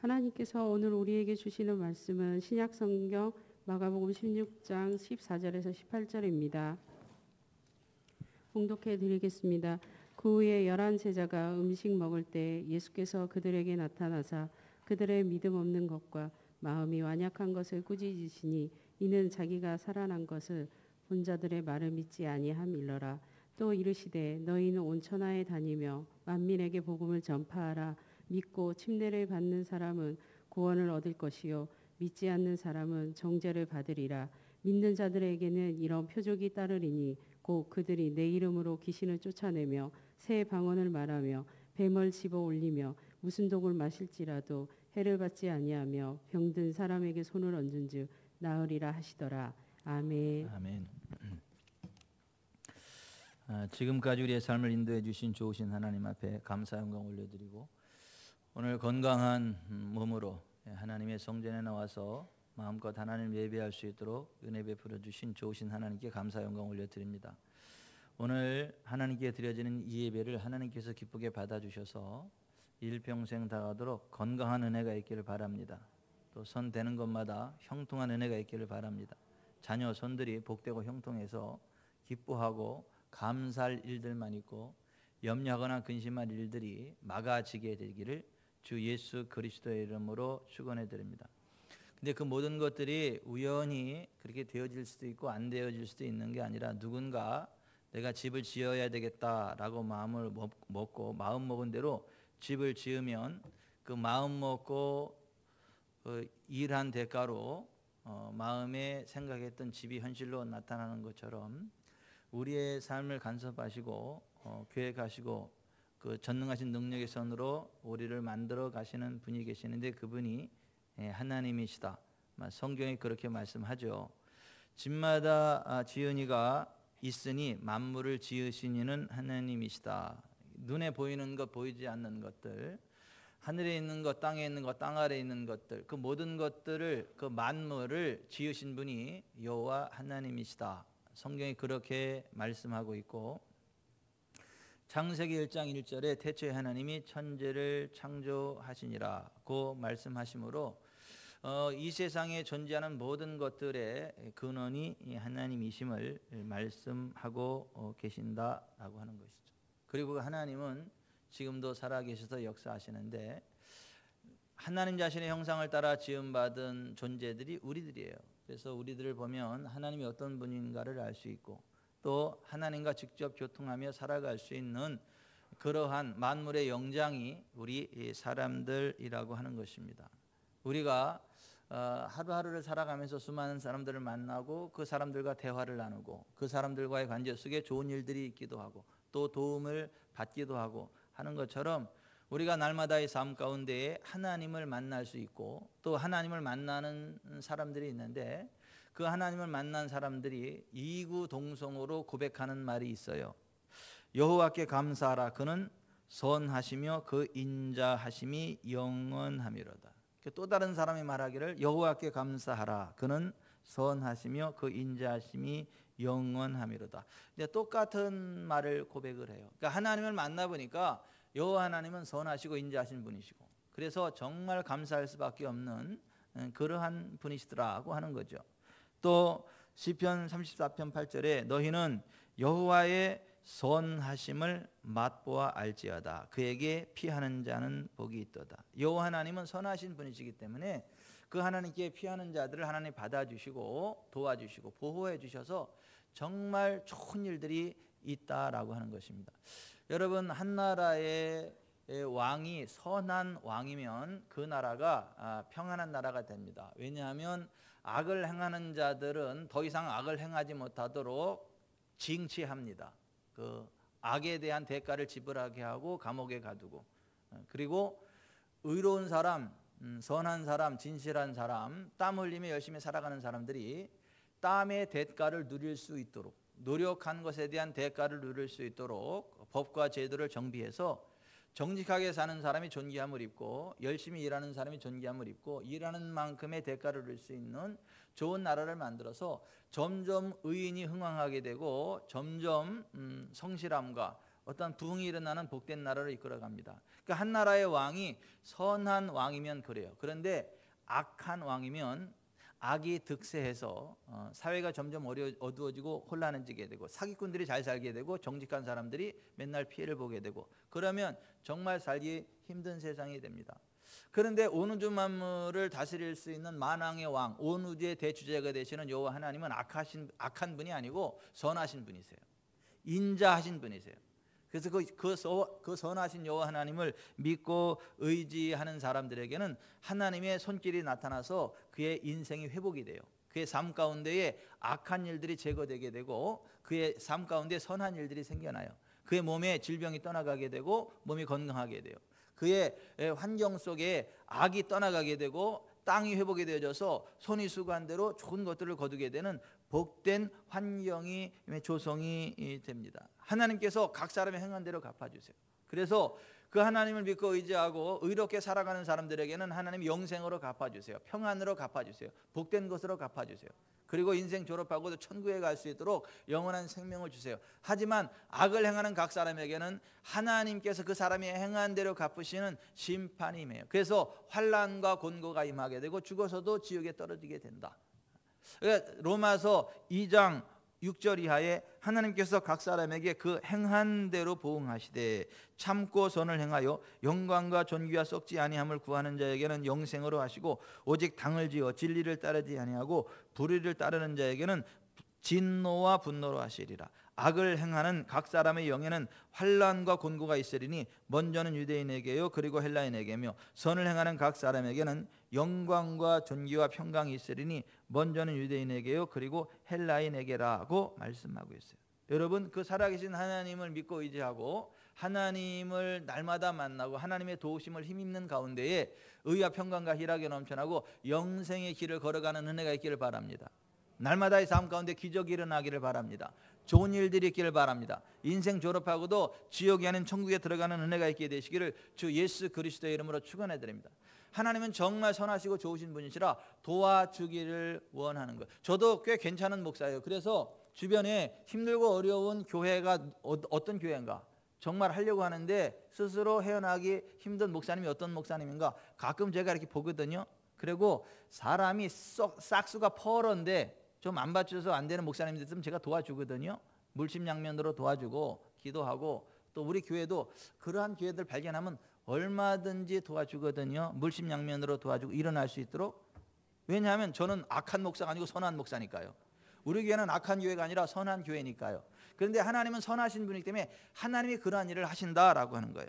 하나님께서 오늘 우리에게 주시는 말씀은 신약성경 마가복음 16장 14절에서 18절입니다. 봉독해 드리겠습니다. 그 후에 11 제자가 음식 먹을 때 예수께서 그들에게 나타나사 그들의 믿음 없는 것과 마음이 완약한 것을 꾸짖으시니 이는 자기가 살아난 것을 본 자들의 말을 믿지 아니함일러라. 또 이르시되 너희는 온 천하에 다니며 만민에게 복음을 전파하라. 믿고 침례를 받는 사람은 구원을 얻을 것이요 믿지 않는 사람은 정죄를 받으리라. 믿는 자들에게는 이런 표적이 따르리니 곧 그들이 내 이름으로 귀신을 쫓아내며 새 방언을 말하며 뱀을 집어 올리며 무슨 독을 마실지라도 해를 받지 아니하며 병든 사람에게 손을 얹은즉 나으리라 하시더라. 아멘. 아멘. 지금까지 우리의 삶을 인도해 주신 좋으신 하나님 앞에 감사 영광 올려드리고 오늘 건강한 몸으로 하나님의 성전에 나와서 마음껏 하나님을 예배할 수 있도록 은혜 베풀어 주신 좋으신 하나님께 감사 영광 올려드립니다. 오늘 하나님께 드려지는 이 예배를 하나님께서 기쁘게 받아주셔서 일평생 다가도록 건강한 은혜가 있기를 바랍니다. 또 손 대는 것마다 형통한 은혜가 있기를 바랍니다. 자녀 손들이 복되고 형통해서 기뻐하고 감사할 일들만 있고 염려하거나 근심할 일들이 막아지게 되기를 주 예수 그리스도의 이름으로 축원해 드립니다. 근데 그 모든 것들이 우연히 그렇게 되어질 수도 있고 안 되어질 수도 있는 게 아니라 누군가 내가 집을 지어야 되겠다라고 마음을 먹고 마음 먹은 대로 집을 지으면 그 마음 먹고 일한 대가로 마음에 생각했던 집이 현실로 나타나는 것처럼 우리의 삶을 간섭하시고 계획하시고 그 전능하신 능력의 손으로 우리를 만들어 가시는 분이 계시는데 그분이 하나님이시다. 성경이 그렇게 말씀하죠. 집마다 지은이가 있으니 만물을 지으신 이는 하나님이시다. 눈에 보이는 것 보이지 않는 것들, 하늘에 있는 것, 땅에 있는 것, 땅 아래에 있는 것들, 그 모든 것들을 그 만물을 지으신 분이 여호와 하나님이시다. 성경이 그렇게 말씀하고 있고 창세기 1장 1절에 태초에 하나님이 천지를 창조하시니라고 말씀하시므로 이 세상에 존재하는 모든 것들의 근원이 하나님이심을 말씀하고 계신다라고 하는 것이죠. 그리고 하나님은 지금도 살아계셔서 역사하시는데 하나님 자신의 형상을 따라 지음받은 존재들이 우리들이에요. 그래서 우리들을 보면 하나님이 어떤 분인가를 알 수 있고 또 하나님과 직접 교통하며 살아갈 수 있는 그러한 만물의 영장이 우리 사람들이라고 하는 것입니다. 우리가 하루하루를 살아가면서 수많은 사람들을 만나고 그 사람들과 대화를 나누고 그 사람들과의 관계 속에 좋은 일들이 있기도 하고 또 도움을 받기도 하고 하는 것처럼 우리가 날마다의 삶 가운데에 하나님을 만날 수 있고 또 하나님을 만나는 사람들이 있는데 그 하나님을 만난 사람들이 이구동성으로 고백하는 말이 있어요. 여호와께 감사하라. 그는 선하시며 그 인자하심이 영원하미로다. 또 다른 사람이 말하기를 여호와께 감사하라. 그는 선하시며 그 인자하심이 영원하미로다. 이제 똑같은 말을 고백을 해요. 그러니까 하나님을 만나보니까 여호와 하나님은 선하시고 인자하신 분이시고 그래서 정말 감사할 수밖에 없는 그러한 분이시더라고 하는 거죠. 또 시편 34편 8절에 너희는 여호와의 선하심을 맛보아 알지어다. 그에게 피하는 자는 복이 있도다. 여호와 하나님은 선하신 분이시기 때문에 그 하나님께 피하는 자들을 하나님 받아주시고 도와주시고 보호해 주셔서 정말 좋은 일들이 있다라고 하는 것입니다. 여러분 한 나라의 왕이 선한 왕이면 그 나라가 평안한 나라가 됩니다. 왜냐하면 악을 행하는 자들은 더 이상 악을 행하지 못하도록 징치합니다. 그 악에 대한 대가를 지불하게 하고 감옥에 가두고 그리고 의로운 사람, 선한 사람, 진실한 사람, 땀 흘리며 열심히 살아가는 사람들이 땀의 대가를 누릴 수 있도록 노력한 것에 대한 대가를 누릴 수 있도록 법과 제도를 정비해서 정직하게 사는 사람이 존귀함을 입고 열심히 일하는 사람이 존귀함을 입고 일하는 만큼의 대가를 누릴 수 있는 좋은 나라를 만들어서 점점 의인이 흥왕하게 되고 점점 성실함과 어떤 부흥이 일어나는 복된 나라로 이끌어갑니다. 그러니까 한 나라의 왕이 선한 왕이면 그래요. 그런데 악한 왕이면 악이 득세해서 사회가 점점 어두워지고 혼란해지게 되고 사기꾼들이 잘 살게 되고 정직한 사람들이 맨날 피해를 보게 되고 그러면 정말 살기 힘든 세상이 됩니다. 그런데 온 우주 만물을 다스릴 수 있는 만왕의 왕, 온 우주의 대주제가 되시는 여호와 하나님은 악한 분이 아니고 선하신 분이세요. 인자하신 분이세요. 그래서 그 선하신 여호와 하나님을 믿고 의지하는 사람들에게는 하나님의 손길이 나타나서 그의 인생이 회복이 돼요. 그의 삶 가운데에 악한 일들이 제거되게 되고 그의 삶 가운데 선한 일들이 생겨나요. 그의 몸에 질병이 떠나가게 되고 몸이 건강하게 돼요. 그의 환경 속에 악이 떠나가게 되고 땅이 회복이 되어져서 손이 수고한 대로 좋은 것들을 거두게 되는 복된 환경이 조성이 됩니다. 하나님께서 각 사람의 행한 대로 갚아주세요. 그래서 그 하나님을 믿고 의지하고 의롭게 살아가는 사람들에게는 하나님이 영생으로 갚아주세요. 평안으로 갚아주세요. 복된 것으로 갚아주세요. 그리고 인생 졸업하고도 천국에 갈 수 있도록 영원한 생명을 주세요. 하지만 악을 행하는 각 사람에게는 하나님께서 그 사람이 행한 대로 갚으시는 심판이 임해요. 그래서 환난과 곤고가 임하게 되고 죽어서도 지옥에 떨어지게 된다. 그러니까 로마서 2장 6절 이하에 하나님께서 각 사람에게 그 행한 대로 보응하시되 참고 선을 행하여 영광과 존귀와 썩지 아니함을 구하는 자에게는 영생으로 하시고 오직 당을 지어 진리를 따르지 아니하고 불의를 따르는 자에게는 진노와 분노로 하시리라. 악을 행하는 각 사람의 영에는 환난과 곤고가 있으리니 먼저는 유대인에게요 그리고 헬라인에게며 선을 행하는 각 사람에게는 영광과 존귀와 평강이 있으리니 먼저는 유대인에게요 그리고 헬라인에게라고 말씀하고 있어요. 여러분, 그 살아계신 하나님을 믿고 의지하고 하나님을 날마다 만나고 하나님의 도우심을 힘입는 가운데에 의와 평강과 희락이 넘쳐나고 영생의 길을 걸어가는 은혜가 있기를 바랍니다. 날마다의 삶 가운데 기적이 일어나기를 바랍니다. 좋은 일들이 있기를 바랍니다. 인생 졸업하고도 지옥이 아닌 천국에 들어가는 은혜가 있게 되시기를 주 예수 그리스도의 이름으로 축원해 드립니다. 하나님은 정말 선하시고 좋으신 분이시라 도와주기를 원하는 것. 저도 꽤 괜찮은 목사예요. 그래서 주변에 힘들고 어려운 교회가 어떤 교회인가 정말 하려고 하는데 스스로 헤어나기 힘든 목사님이 어떤 목사님인가 가끔 제가 이렇게 보거든요. 그리고 사람이 싹수가 퍼런데 좀 안 받쳐서 안 되는 목사님들 있으면 제가 도와주거든요. 물심양면으로 도와주고 기도하고 또 우리 교회도 그러한 교회들 발견하면 얼마든지 도와주거든요. 물심양면으로 도와주고 일어날 수 있도록. 왜냐하면 저는 악한 목사가 아니고 선한 목사니까요. 우리 교회는 악한 교회가 아니라 선한 교회니까요. 그런데 하나님은 선하신 분이기 때문에 하나님이 그러한 일을 하신다라고 하는 거예요.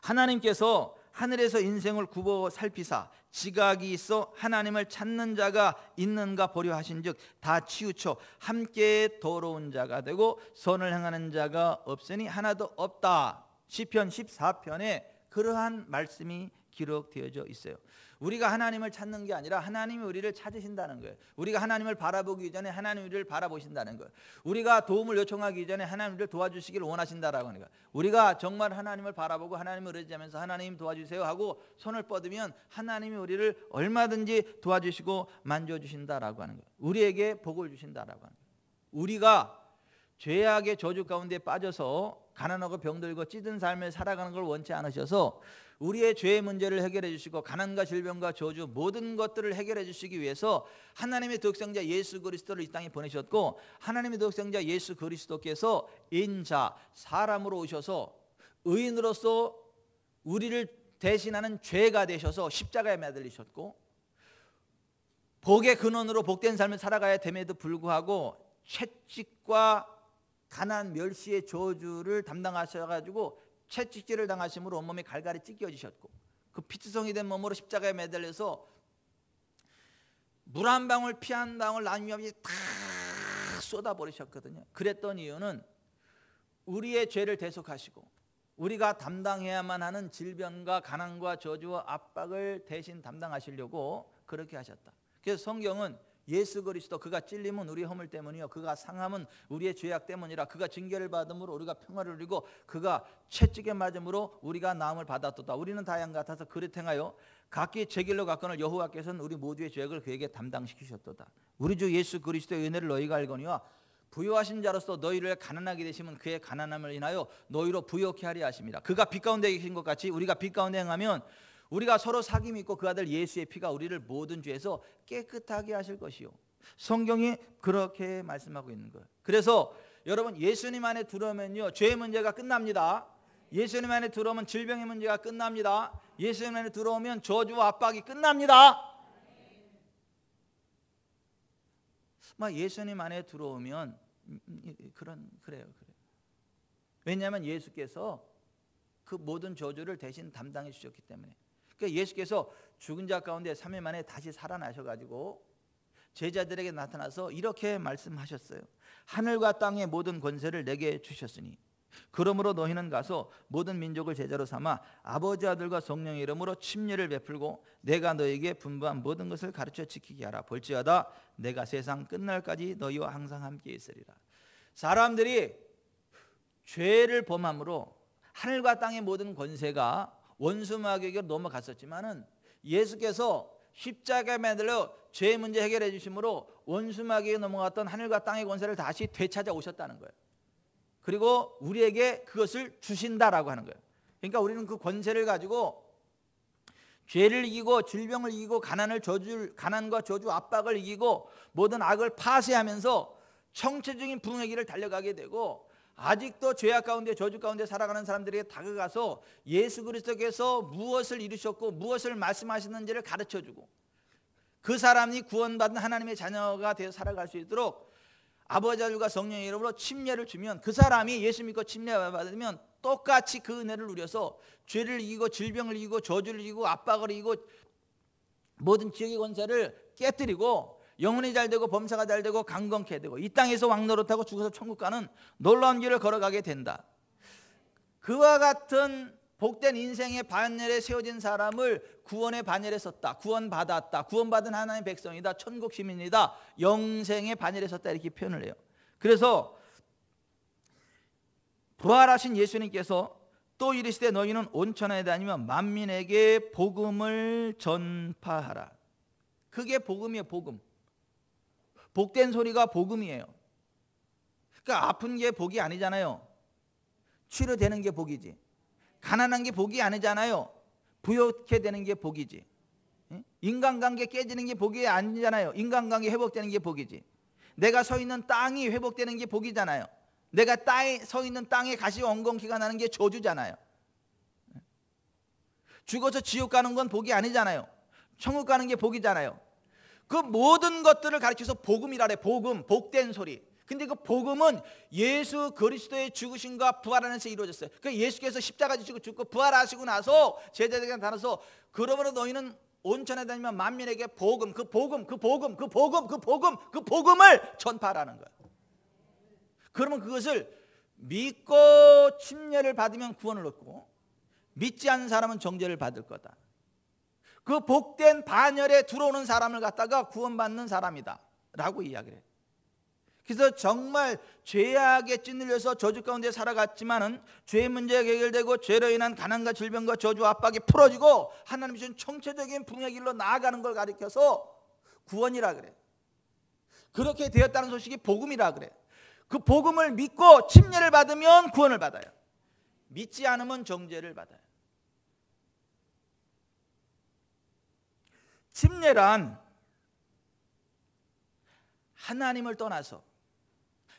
하나님께서 하늘에서 인생을 굽어 살피사 지각이 있어 하나님을 찾는 자가 있는가 보려 하신즉 다 치우쳐 함께 더러운 자가 되고 선을 행하는 자가 없으니 하나도 없다. 시편 14편에 그러한 말씀이 기록되어져 있어요. 우리가 하나님을 찾는 게 아니라 하나님이 우리를 찾으신다는 거예요. 우리가 하나님을 바라보기 전에 하나님이 우리를 바라보신다는 거예요. 우리가 도움을 요청하기 전에 하나님이 우리를 도와주시기를 원하신다라고 하는 거예요. 우리가 정말 하나님을 바라보고 하나님을 의지하면서 하나님 도와주세요 하고 손을 뻗으면 하나님이 우리를 얼마든지 도와주시고 만져주신다라고 하는 거예요. 우리에게 복을 주신다라고 하는 거예요. 우리가 죄악의 저주 가운데 빠져서 가난하고 병들고 찌든 삶을 살아가는 걸 원치 않으셔서 우리의 죄의 문제를 해결해 주시고 가난과 질병과 저주 모든 것들을 해결해 주시기 위해서 하나님의 독생자 예수 그리스도를 이 땅에 보내셨고 하나님의 독생자 예수 그리스도께서 인자 사람으로 오셔서 의인으로서 우리를 대신하는 죄가 되셔서 십자가에 매달리셨고 복의 근원으로 복된 삶을 살아가야 됨에도 불구하고 채찍과 가난 멸시의 저주를 담당하셔가지고 채찍질을 당하심으로 온몸이 갈갈이 찢겨지셨고 그 피투성이 된 몸으로 십자가에 매달려서 물 한 방울 피 한 방울 나뉘어 다 쏟아버리셨거든요. 그랬던 이유는 우리의 죄를 대속하시고 우리가 담당해야만 하는 질병과 가난과 저주와 압박을 대신 담당하시려고 그렇게 하셨다. 그래서 성경은 예수 그리스도 그가 찔림은 우리의 허물 때문이요 그가 상함은 우리의 죄악 때문이라 그가 징계를 받음으로 우리가 평화를 누리고 그가 채찍에 맞음으로 우리가 나음을 받았도다. 우리는 다 양 같아서 그릇 행하여 각기 제 길로 갔거늘 여호와께서는 우리 모두의 죄악을 그에게 담당시키셨도다. 우리 주 예수 그리스도의 은혜를 너희가 알거니와 부요하신 자로서 너희를 가난하게 되시면 그의 가난함을 인하여 너희로 부요케 하리 하십니다. 그가 빛 가운데 계신 것 같이 우리가 빛 가운데 행하면 우리가 서로 사귐이 있고 그 아들 예수의 피가 우리를 모든 죄에서 깨끗하게 하실 것이요. 성경이 그렇게 말씀하고 있는 거예요. 그래서 여러분 예수님 안에 들어오면요 죄의 문제가 끝납니다. 예수님 안에 들어오면 질병의 문제가 끝납니다. 예수님 안에 들어오면 저주와 압박이 끝납니다. 예수님 안에 들어오면 그래요. 왜냐하면 예수께서 그 모든 저주를 대신 담당해 주셨기 때문에. 그러니까 예수께서 죽은 자 가운데 3일 만에 다시 살아나셔가지고 제자들에게 나타나서 이렇게 말씀하셨어요. 하늘과 땅의 모든 권세를 내게 주셨으니 그러므로 너희는 가서 모든 민족을 제자로 삼아 아버지 아들과 성령의 이름으로 침례를 베풀고 내가 너에게 분부한 모든 것을 가르쳐 지키게 하라. 볼지어다 내가 세상 끝날까지 너희와 항상 함께 있으리라. 사람들이 죄를 범함으로 하늘과 땅의 모든 권세가 원수 마귀에게로 넘어갔었지만은 예수께서 십자가에 매달려 죄의 문제 해결해 주심으로 원수 마귀에게 넘어갔던 하늘과 땅의 권세를 다시 되찾아 오셨다는 거예요. 그리고 우리에게 그것을 주신다라고 하는 거예요. 그러니까 우리는 그 권세를 가지고 죄를 이기고 질병을 이기고 가난과 저주 압박을 이기고 모든 악을 파쇄하면서 청체적인 부흥의 길을 달려가게 되고 아직도 죄악 가운데 저주 가운데 살아가는 사람들에게 다가가서 예수 그리스도께서 무엇을 이루셨고 무엇을 말씀하시는지를 가르쳐주고 그 사람이 구원받은 하나님의 자녀가 되어 살아갈 수 있도록 아버지 아들과 성령의 이름으로 침례를 주면 그 사람이 예수 믿고 침례를 받으면 똑같이 그 은혜를 누려서 죄를 이기고 질병을 이기고 저주를 이기고 압박을 이기고 모든 지역의 권세를 깨뜨리고 영혼이 잘 되고 범사가 잘 되고 강건케 되고 이 땅에서 왕노릇하고 죽어서 천국 가는 놀라운 길을 걸어가게 된다. 그와 같은 복된 인생의 반열에 세워진 사람을 구원의 반열에 섰다. 구원받았다. 구원받은 하나님의 백성이다. 천국 시민이다. 영생의 반열에 섰다. 이렇게 표현을 해요. 그래서 부활하신 예수님께서 또 이르시되 너희는 온 천하에 다니며 만민에게 복음을 전파하라. 그게 복음이에요. 복음. 복된 소리가 복음이에요. 그러니까 아픈 게 복이 아니잖아요. 치료되는 게 복이지. 가난한 게 복이 아니잖아요. 부유하게 되는 게 복이지. 인간관계 깨지는 게 복이 아니잖아요. 인간관계 회복되는 게 복이지. 내가 서 있는 땅이 회복되는 게 복이잖아요. 내가 서 있는 땅에 가시 엉겅퀴가 나는 게 저주잖아요. 죽어서 지옥 가는 건 복이 아니잖아요. 천국 가는 게 복이잖아요. 그 모든 것들을 가르쳐서 복음이라래. 복음, 복된 소리. 근데 그 복음은 예수 그리스도의 죽으심과 부활 안에서 이루어졌어요. 그러니까 예수께서 십자가 지시고 죽고 부활하시고 나서 제자들에게 나타나서 그러므로 너희는 온천에 다니면 만민에게 복음, 그 복음을 전파하라는 거예요. 그러면 그것을 믿고 침례를 받으면 구원을 얻고 믿지 않는 사람은 정죄를 받을 거다. 그 복된 반열에 들어오는 사람을 갖다가 구원받는 사람이다 라고 이야기를 해요. 그래서 정말 죄악에 찌눌려서 저주 가운데 살아갔지만은 죄의 문제가 해결되고 죄로 인한 가난과 질병과 저주 압박이 풀어지고 하나님 주신 총체적인 부흥의 길로 나아가는 걸 가리켜서 구원이라 그래. 그렇게 되었다는 소식이 복음이라 그래. 그 복음을 믿고 침례를 받으면 구원을 받아요. 믿지 않으면 정죄를 받아요. 침례란 하나님을 떠나서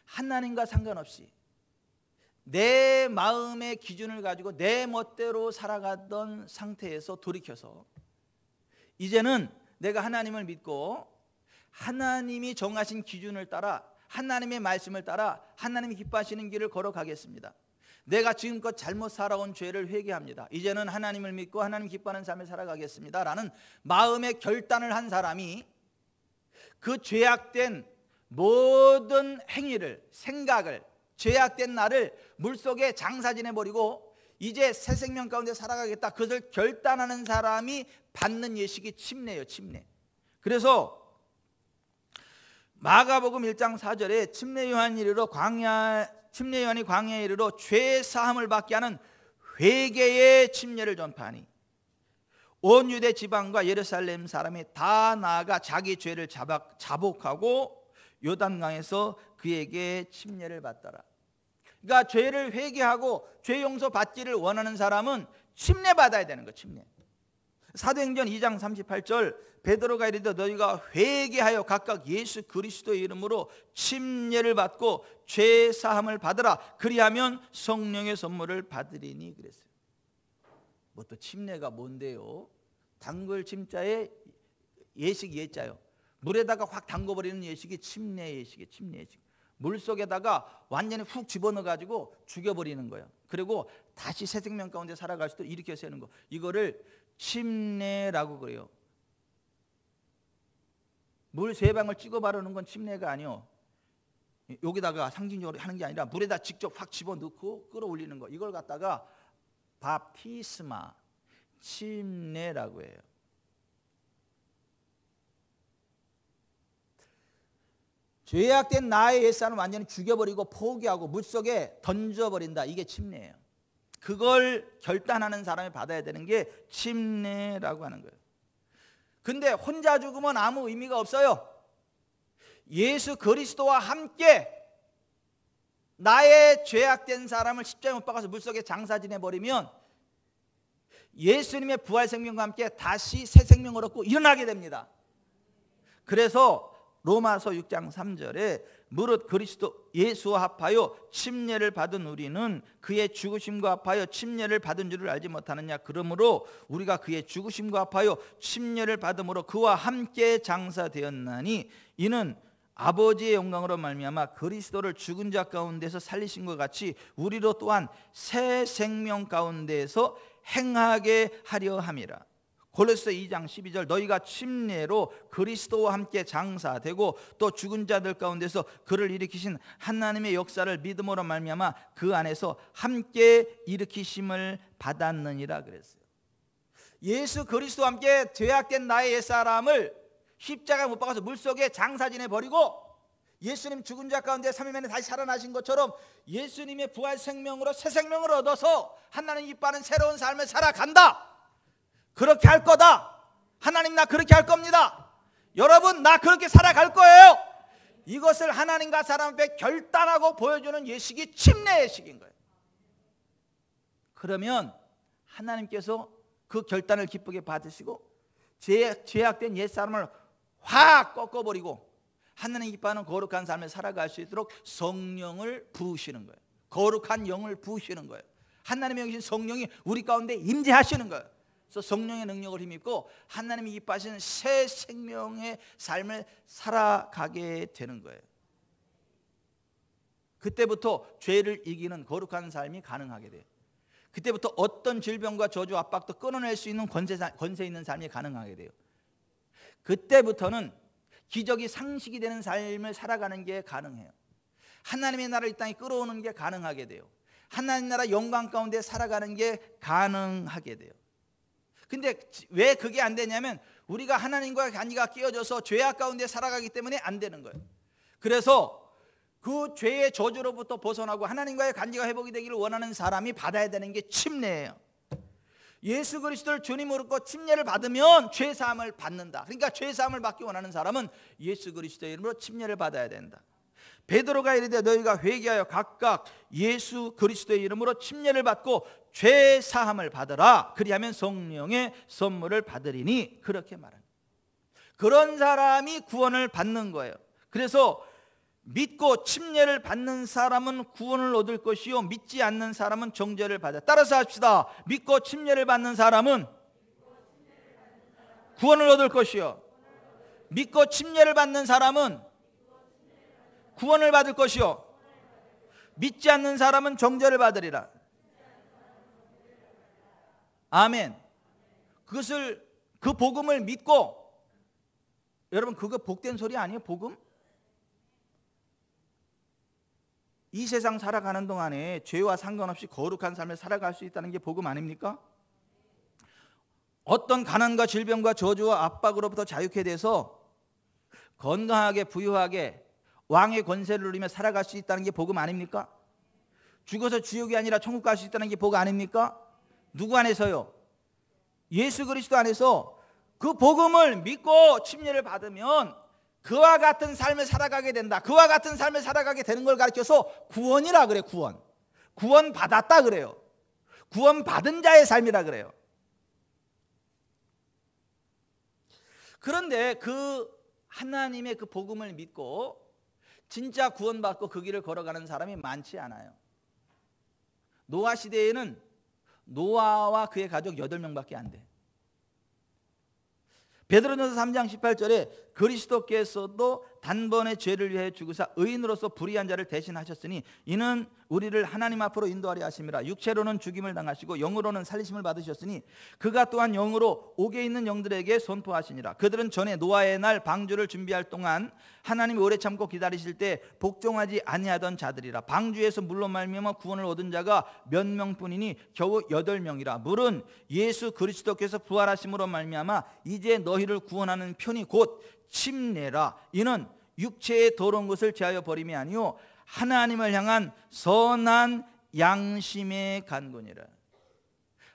하나님과 상관없이 내 마음의 기준을 가지고 내 멋대로 살아가던 상태에서 돌이켜서 이제는 내가 하나님을 믿고 하나님이 정하신 기준을 따라 하나님의 말씀을 따라 하나님이 기뻐하시는 길을 걸어가겠습니다. 내가 지금껏 잘못 살아온 죄를 회개합니다. 이제는 하나님을 믿고 하나님 기뻐하는 삶을 살아가겠습니다 라는 마음의 결단을 한 사람이 그 죄악된 모든 행위를, 생각을, 죄악된 나를 물속에 장사지내버리고 이제 새 생명 가운데 살아가겠다, 그것을 결단하는 사람이 받는 예식이 침례예요. 침례. 그래서 마가복음 1장 4절에 침례 요한이 광야에 이르러 죄 사함을 받게 하는 회개의 침례를 전파하니 온 유대 지방과 예루살렘 사람이 다 나아가 자기 죄를 자복하고 요단강에서 그에게 침례를 받더라. 그러니까 죄를 회개하고 죄 용서 받기를 원하는 사람은 침례 받아야 되는 거예요. 침례. 사도행전 2장 38절 베드로가 이르되 너희가 회개하여 각각 예수 그리스도의 이름으로 침례를 받고 죄 사함을 받으라. 그리하면 성령의 선물을 받으리니 그랬어요. 뭐 또 침례가 뭔데요? 담글 침자에 예식 예자요. 물에다가 확 담궈버리는 예식이 침례 예식이에요. 침례 예식. 물 속에다가 완전히 훅 집어넣어 가지고 죽여버리는 거예요. 그리고 다시 새 생명 가운데 살아갈 수도 일으켜 세우는 거. 이거를 침례라고 그래요. 물 3방울 찍어 바르는 건 침례가 아니요. 여기다가 상징적으로 하는 게 아니라 물에다 직접 확 집어넣고 끌어올리는 거. 이걸 갖다가 밥티스마, 침례라고 해요. 죄악된 나의 옛사람을 완전히 죽여버리고 포기하고 물속에 던져버린다. 이게 침례예요. 그걸 결단하는 사람이 받아야 되는 게 침례라고 하는 거예요. 근데 혼자 죽으면 아무 의미가 없어요. 예수 그리스도와 함께 나의 죄악된 사람을 십자가에 못 박아서 물속에 장사 지내버리면 예수님의 부활 생명과 함께 다시 새 생명을 얻고 일어나게 됩니다. 그래서 로마서 6장 3절에 무릇 그리스도 예수와 합하여 침례를 받은 우리는 그의 죽으심과 합하여 침례를 받은 줄을 알지 못하느냐. 그러므로 우리가 그의 죽으심과 합하여 침례를 받음으로 그와 함께 장사되었나니 이는 아버지의 영광으로 말미암아 그리스도를 죽은 자 가운데서 살리신 것 같이 우리로 또한 새 생명 가운데에서 행하게 하려 함이라. 골로새 2장 12절 너희가 침례로 그리스도와 함께 장사되고 또 죽은 자들 가운데서 그를 일으키신 하나님의 역사를 믿음으로 말미암아 그 안에서 함께 일으키심을 받았느니라 그랬어요. 예수 그리스도와 함께 죄악된 나의 옛사람을 십자가에 못 박아서 물속에 장사 지내버리고 예수님 죽은 자 가운데 3일 만에 다시 살아나신 것처럼 예수님의 부활 생명으로 새 생명을 얻어서 하나님 기뻐하는 새로운 삶을 살아간다. 그렇게 할 거다. 하나님 나 그렇게 할 겁니다. 여러분 나 그렇게 살아갈 거예요. 이것을 하나님과 사람 앞에 결단하고 보여주는 예식이 침례 예식인 거예요. 그러면 하나님께서 그 결단을 기쁘게 받으시고 죄악된 옛사람을 확 꺾어버리고 하나님 기뻐하는 거룩한 삶을 살아갈 수 있도록 성령을 부으시는 거예요. 거룩한 영을 부으시는 거예요. 하나님의 영이신 성령이 우리 가운데 임재하시는 거예요. 그래서 성령의 능력을 힘입고 하나님이 기뻐하시는 새 생명의 삶을 살아가게 되는 거예요. 그때부터 죄를 이기는 거룩한 삶이 가능하게 돼요. 그때부터 어떤 질병과 저주 압박도 끊어낼 수 있는 권세 있는 삶이 가능하게 돼요. 그때부터는 기적이 상식이 되는 삶을 살아가는 게 가능해요. 하나님의 나라를 이 땅에 끌어오는 게 가능하게 돼요. 하나님 나라 영광 가운데 살아가는 게 가능하게 돼요. 근데 왜 그게 안 되냐면 우리가 하나님과 관계가 끼어져서 죄악 가운데 살아가기 때문에 안 되는 거예요. 그래서 그 죄의 저주로부터 벗어나고 하나님과의 관계가 회복이 되기를 원하는 사람이 받아야 되는 게 침례예요. 예수 그리스도를 주님으로 믿고 침례를 받으면 죄 사함을 받는다. 그러니까 죄 사함을 받기 원하는 사람은 예수 그리스도의 이름으로 침례를 받아야 된다. 베드로가 이르되 너희가 회개하여 각각 예수 그리스도의 이름으로 침례를 받고 죄 사함을 받으라. 그리하면 성령의 선물을 받으리니 그렇게 말합니다. 그런 사람이 구원을 받는 거예요. 그래서 믿고 침례를 받는 사람은 구원을 얻을 것이요 믿지 않는 사람은 정죄를 받아. 따라서 합시다. 믿고 침례를 받는 사람은 구원을 얻을 것이요 믿고 침례를 받는 사람은 구원을 받을 것이요 믿지 않는 사람은 정죄를 받으리라. 아멘. 그 복음을 믿고, 여러분 그거 복된 소리 아니에요? 복음? 이 세상 살아가는 동안에 죄와 상관없이 거룩한 삶을 살아갈 수 있다는 게 복음 아닙니까? 어떤 가난과 질병과 저주와 압박으로부터 자유케 돼서 건강하게 부유하게 왕의 권세를 누리며 살아갈 수 있다는 게 복음 아닙니까? 죽어서 지옥이 아니라 천국 갈 수 있다는 게 복음 아닙니까? 누구 안에서요? 예수 그리스도 안에서 그 복음을 믿고 침례를 받으면 그와 같은 삶을 살아가게 된다. 그와 같은 삶을 살아가게 되는 걸 가르쳐서 구원이라 그래. 구원 받았다 그래요. 구원 받은 자의 삶이라 그래요. 그런데 그 하나님의 그 복음을 믿고 진짜 구원받고 그 길을 걸어가는 사람이 많지 않아요. 노아 시대에는 노아와 그의 가족 8명밖에 안 돼. 베드로전서 3장 18절에 그리스도께서도 단번에 죄를 위해 죽으사 의인으로서 불의한 자를 대신하셨으니 이는 우리를 하나님 앞으로 인도하려 하심이라. 육체로는 죽임을 당하시고 영으로는 살리심을 받으셨으니 그가 또한 영으로 옥에 있는 영들에게 선포하시니라. 그들은 전에 노아의 날 방주를 준비할 동안 하나님이 오래 참고 기다리실 때 복종하지 아니하던 자들이라. 방주에서 물로 말미암아 구원을 얻은 자가 몇 명뿐이니 겨우 8명이라. 물은 예수 그리스도께서 부활하심으로 말미암아 이제 너희를 구원하는 편이 곧 침례라. 이는 육체의 더러운 것을 제하여 버림이 아니요 하나님을 향한 선한 양심의 간구니라.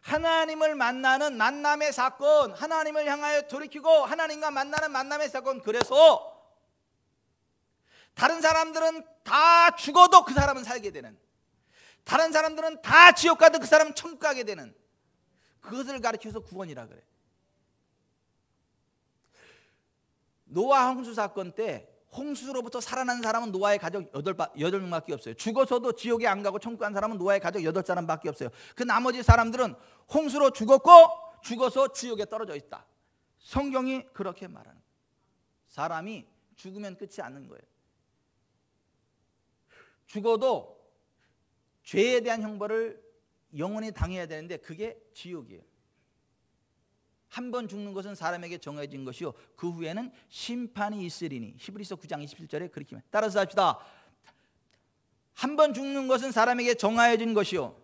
하나님을 만나는 만남의 사건, 하나님을 향하여 돌이키고 하나님과 만나는 만남의 사건. 그래서 다른 사람들은 다 죽어도 그 사람은 살게 되는, 다른 사람들은 다 지옥 가도 그 사람은 천국 가게 되는, 그것을 가르쳐서 구원이라 그래. 노아 홍수 사건 때 홍수로부터 살아난 사람은 노아의 가족 8명밖에 없어요. 죽어서도 지옥에 안 가고 천국 간 사람은 노아의 가족 8사람밖에 없어요. 그 나머지 사람들은 홍수로 죽었고 죽어서 지옥에 떨어져 있다. 성경이 그렇게 말하는 거예요. 사람이 죽으면 끝이 않는 거예요. 죽어도 죄에 대한 형벌을 영원히 당해야 되는데 그게 지옥이에요. 한 번 죽는 것은 사람에게 정해진 것이요 그 후에는 심판이 있으리니. 히브리서 9장 27절에 그렇게 말합니다. 따라서 합시다. 한 번 죽는 것은 사람에게 정해진 것이요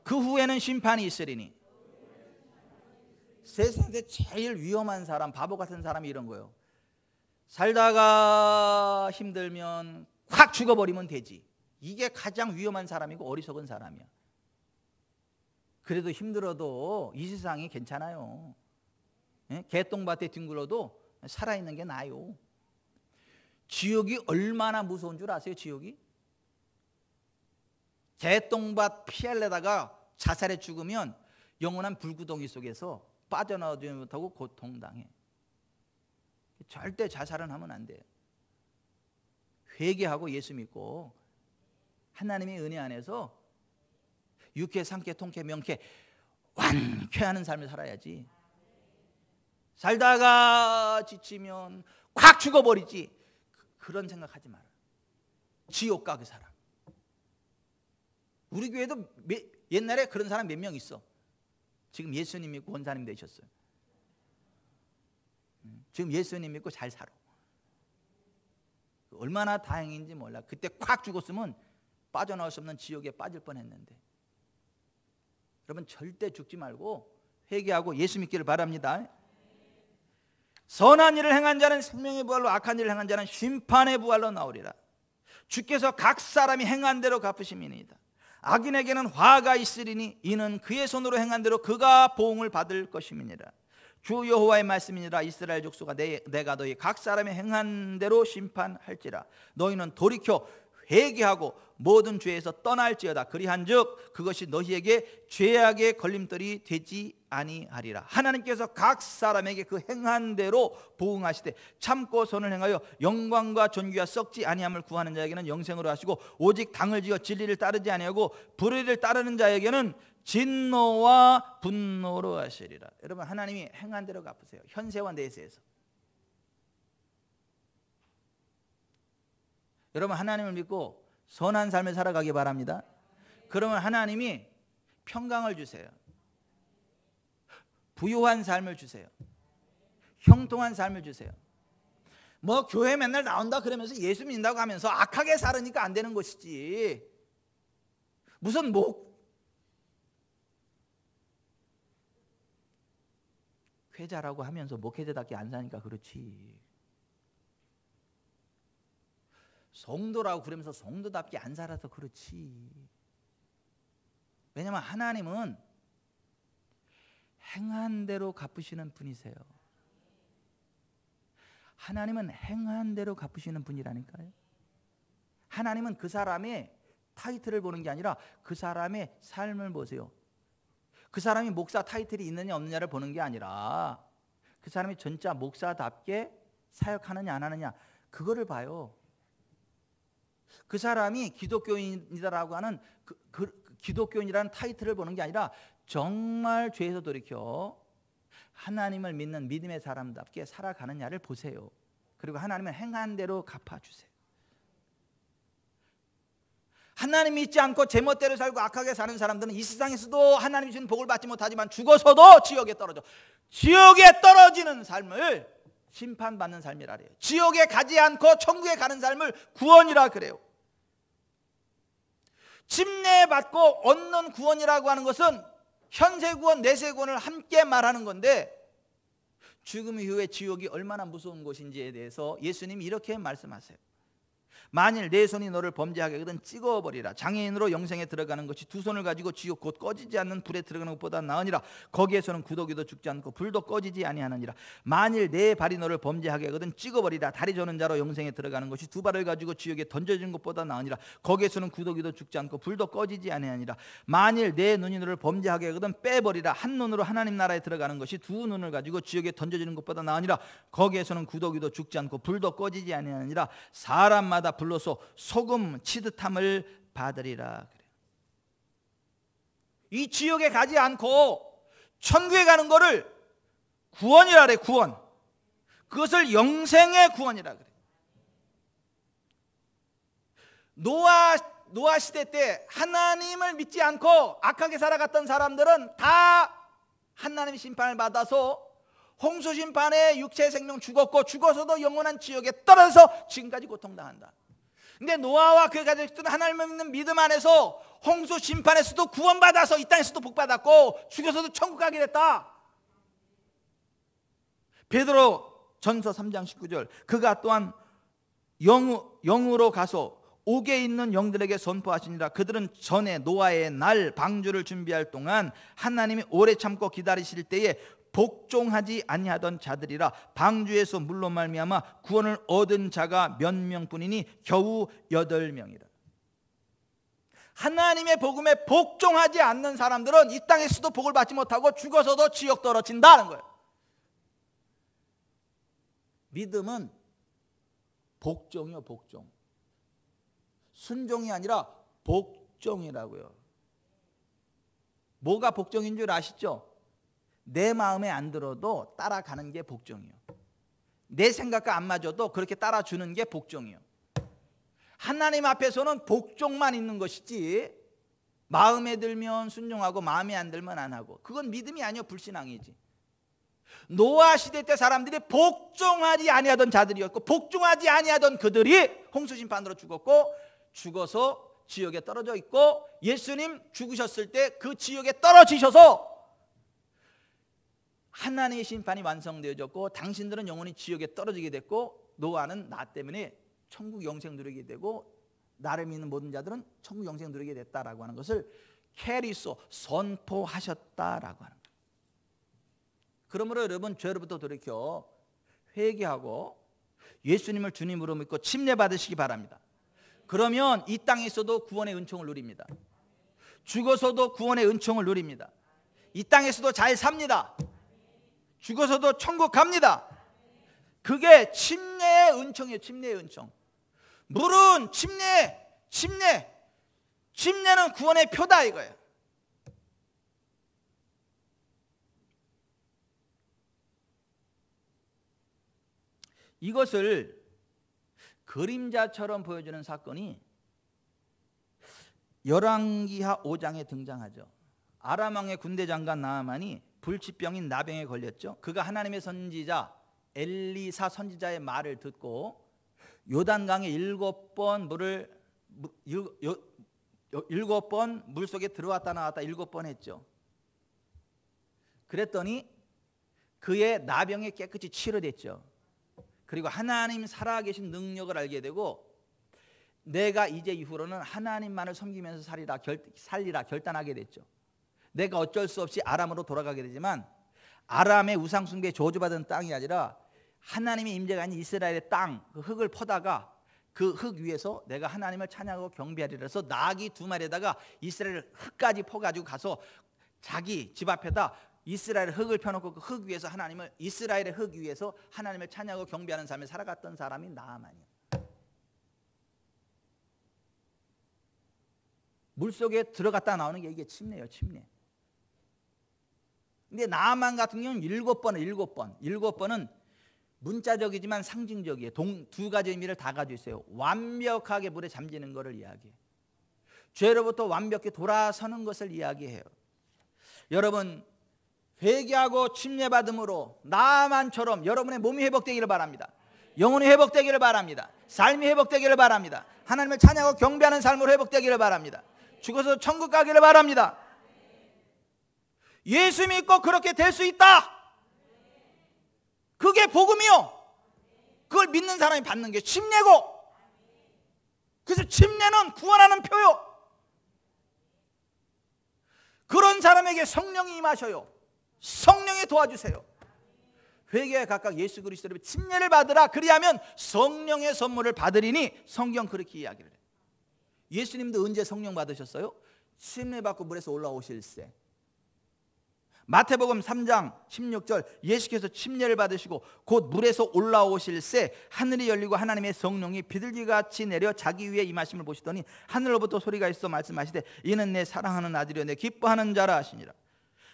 그 후에는 심판이 있으리니. 세상에서 제일 위험한 사람, 바보 같은 사람이 이런 거예요. 살다가 힘들면 확 죽어버리면 되지. 이게 가장 위험한 사람이고 어리석은 사람이야. 그래도 힘들어도 이 세상이 괜찮아요. 개똥밭에 뒹굴어도 살아있는 게 나아요. 지옥이 얼마나 무서운 줄 아세요? 지옥이? 개똥밭 피하려다가 자살해 죽으면 영원한 불구덩이 속에서 빠져나오지 못하고 고통당해. 절대 자살은 하면 안 돼요. 회개하고 예수 믿고 하나님의 은혜 안에서 육회, 상쾌, 통쾌, 명쾌, 완쾌하는 삶을 살아야지. 살다가 지치면 확 죽어버리지. 그런 생각하지 마라. 지옥 가 그 사람. 우리 교회도 옛날에 그런 사람 몇 명 있어. 지금 예수님 믿고 권사님 되셨어요. 지금 예수님 믿고 잘 살아. 얼마나 다행인지 몰라. 그때 콱 죽었으면 빠져나올 수 없는 지옥에 빠질 뻔했는데. 여러분 절대 죽지 말고 회개하고 예수 믿기를 바랍니다. 선한 일을 행한 자는 생명의 부활로, 악한 일을 행한 자는 심판의 부활로 나오리라. 주께서 각 사람이 행한 대로 갚으심이니이다. 악인에게는 화가 있으리니 이는 그의 손으로 행한 대로 그가 보응을 받을 것임이니라. 주 여호와의 말씀이니라. 이스라엘 족속아, 내가 너희 각 사람이 행한 대로 심판할지라. 너희는 돌이켜 회개하고 모든 죄에서 떠날지어다. 그리한즉 그것이 너희에게 죄악의 걸림돌이 되지 아니하리라. 하나님께서 각 사람에게 그 행한 대로 보응하시되 참고 선을 행하여 영광과 존귀와 썩지 아니함을 구하는 자에게는 영생으로 하시고 오직 당을 지어 진리를 따르지 아니하고 불의를 따르는 자에게는 진노와 분노로 하시리라. 여러분 하나님이 행한 대로 갚으세요. 현세와 내세에서. 여러분 하나님을 믿고 선한 삶을 살아가기 바랍니다. 그러면 하나님이 평강을 주세요. 부유한 삶을 주세요. 형통한 삶을 주세요. 뭐 교회 맨날 나온다 그러면서 예수 믿는다고 하면서 악하게 살으니까 안 되는 것이지. 무슨 목회자라고 하면서 목회자답게 안 사니까 그렇지. 성도라고 그러면서 성도답게 안 살아서 그렇지. 왜냐하면 하나님은 행한 대로 갚으시는 분이세요. 하나님은 행한 대로 갚으시는 분이라니까요. 하나님은 그 사람의 타이틀을 보는 게 아니라 그 사람의 삶을 보세요. 그 사람이 목사 타이틀이 있느냐 없느냐를 보는 게 아니라 그 사람이 진짜 목사답게 사역하느냐 안 하느냐 그거를 봐요. 그 사람이 기독교인이다라고 하는 기독교인이라는 타이틀을 보는 게 아니라 정말 죄에서 돌이켜 하나님을 믿는 믿음의 사람답게 살아가느냐를 보세요. 그리고 하나님은 행한 대로 갚아주세요. 하나님 믿지 않고 제멋대로 살고 악하게 사는 사람들은 이 세상에서도 하나님이 주신 복을 받지 못하지만 죽어서도 지옥에 떨어져. 지옥에 떨어지는 삶을 심판받는 삶이라 그래요. 지옥에 가지 않고 천국에 가는 삶을 구원이라 그래요. 침례받고 얻는 구원이라고 하는 것은 현세 구원, 내세 구원을 함께 말하는 건데 죽음 이후에 지옥이 얼마나 무서운 곳인지에 대해서 예수님이 이렇게 말씀하세요. 만일 내 손이 너를 범죄하게 하거든 찍어버리라. 장애인으로 영생에 들어가는 것이 두 손을 가지고 지옥 곧 꺼지지 않는 불에 들어가는 것보다 나으니라. 거기에서는 구더기도 죽지 않고 불도 꺼지지 아니하느니라. 만일 내 발이 너를 범죄하게 하거든 찍어버리라. 다리 저는 자로 영생에 들어가는 것이 두 발을 가지고 지옥에 던져지는 것보다 나으니라. 거기에서는 구더기도 죽지 않고 불도 꺼지지 아니하니라. 만일 내 눈이 너를 범죄하게 하거든 빼버리라. 한 눈으로 하나님 나라에 들어가는 것이 두 눈을 가지고 지옥에 던져지는 것보다 나으니라. 거기에서는 구더기도 죽지 않고 불도 꺼지지 아니하니라. 사람마다 불로소 소금 치듯함을 받으리라. 이 지옥에 가지 않고 천국에 가는 거를 구원이라 그래. 구원. 그것을 영생의 구원이라 그래. 노아 시대 때 하나님을 믿지 않고 악하게 살아갔던 사람들은 다 하나님의 심판을 받아서 홍수 심판에 육체의 생명 죽었고 죽어서도 영원한 지옥에 떨어져서 지금까지 고통당한다. 근데 노아와 그 가족들은 하나님을 믿는 믿음 안에서 홍수 심판에서도 구원받아서 이 땅에서도 복받았고 죽어서도 천국 가게 됐다. 베드로 전서 3장 19절 그가 또한 영으로 가서 옥에 있는 영들에게 선포하시니라. 그들은 전에 노아의 날 방주를 준비할 동안 하나님이 오래 참고 기다리실 때에 복종하지 아니하던 자들이라. 방주에서 물로 말미암아 구원을 얻은 자가 몇 명뿐이니 겨우 8명이라. 하나님의 복음에 복종하지 않는 사람들은 이 땅에서도 복을 받지 못하고 죽어서도 지옥 떨어진다는 거예요. 믿음은 복종이요. 복종. 순종이 아니라 복종이라고요. 뭐가 복종인 줄 아시죠? 내 마음에 안 들어도 따라가는 게 복종이요. 내 생각과 안 맞아도 그렇게 따라주는 게 복종이요. 하나님 앞에서는 복종만 있는 것이지 마음에 들면 순종하고 마음에 안 들면 안 하고 그건 믿음이 아니요 불신앙이지. 노아 시대 때 사람들이 복종하지 아니하던 자들이었고 복종하지 아니하던 그들이 홍수 심판으로 죽었고 죽어서 지옥에 떨어져 있고 예수님 죽으셨을 때 그 지옥에 떨어지셔서 하나님의 심판이 완성되어졌고 당신들은 영원히 지옥에 떨어지게 됐고 노아는 나 때문에 천국 영생 누리게 되고 나를 믿는 모든 자들은 천국 영생 누리게 됐다라고 하는 것을 캐리소 선포하셨다라고 하는 거예요. 그러므로 여러분 죄로부터 돌이켜 회개하고 예수님을 주님으로 믿고 침례 받으시기 바랍니다. 그러면 이 땅에서도 구원의 은총을 누립니다. 죽어서도 구원의 은총을 누립니다. 이 땅에서도 잘 삽니다. 죽어서도 천국 갑니다. 그게 침례의 은총이에요. 침례의 은총. 물은 침례는 구원의 표다 이거예요. 이것을 그림자처럼 보여주는 사건이 열왕기하 5장에 등장하죠. 아람 왕의 군대 장관 나아만이 불치병인 나병에 걸렸죠. 그가 하나님의 선지자 엘리사 선지자의 말을 듣고 요단강에 7번 물속에 들어왔다 나왔다 7번 했죠. 그랬더니 그의 나병이 깨끗이 치료됐죠. 그리고 하나님 살아계신 능력을 알게 되고 내가 이제 이후로는 하나님만을 섬기면서 살리라 결단하게 됐죠. 내가 어쩔 수 없이 아람으로 돌아가게 되지만 아람의 우상숭배에 저주받은 땅이 아니라 하나님의 임재가 아닌 이스라엘의 땅, 그 흙을 퍼다가 그 흙 위에서 내가 하나님을 찬양하고 경배하리라 해서 나귀 2마리에다가 이스라엘 흙까지 퍼가지고 가서 자기 집 앞에다 이스라엘 흙을 펴놓고 그 흙 위에서 하나님을, 이스라엘의 흙 위에서 하나님을 찬양하고 경배하는 삶을 살아갔던 사람이 나아만이야. 물속에 들어갔다 나오는 게 이게 침례예요, 침례. 근데 나아만 같은 경우는 7번은 문자적이지만 상징적이에요. 두 가지 의미를 다 가지고 있어요. 완벽하게 물에 잠기는 것을 이야기해요. 죄로부터 완벽히 돌아서는 것을 이야기해요. 여러분, 회개하고 침례받음으로 나아만처럼 여러분의 몸이 회복되기를 바랍니다. 영혼이 회복되기를 바랍니다. 삶이 회복되기를 바랍니다. 하나님을 찬양하고 경배하는 삶으로 회복되기를 바랍니다. 죽어서 천국 가기를 바랍니다. 예수 믿고 그렇게 될 수 있다. 그게 복음이요. 그걸 믿는 사람이 받는 게 침례고, 그래서 침례는 구원하는 표요. 그런 사람에게 성령이 임하셔요. 성령이 도와주세요. 회개에 각각 예수 그리스도를 침례를 받으라. 그리하면 성령의 선물을 받으리니, 성경 그렇게 이야기를 해요. 예수님도 언제 성령 받으셨어요? 침례 받고 물에서 올라오실세. 마태복음 3장 16절, 예수께서 침례를 받으시고 곧 물에서 올라오실세 하늘이 열리고 하나님의 성령이 비둘기같이 내려 자기 위에 임하심을 보시더니 하늘로부터 소리가 있어 말씀하시되 이는 내 사랑하는 아들이여 내 기뻐하는 자라 하시니라.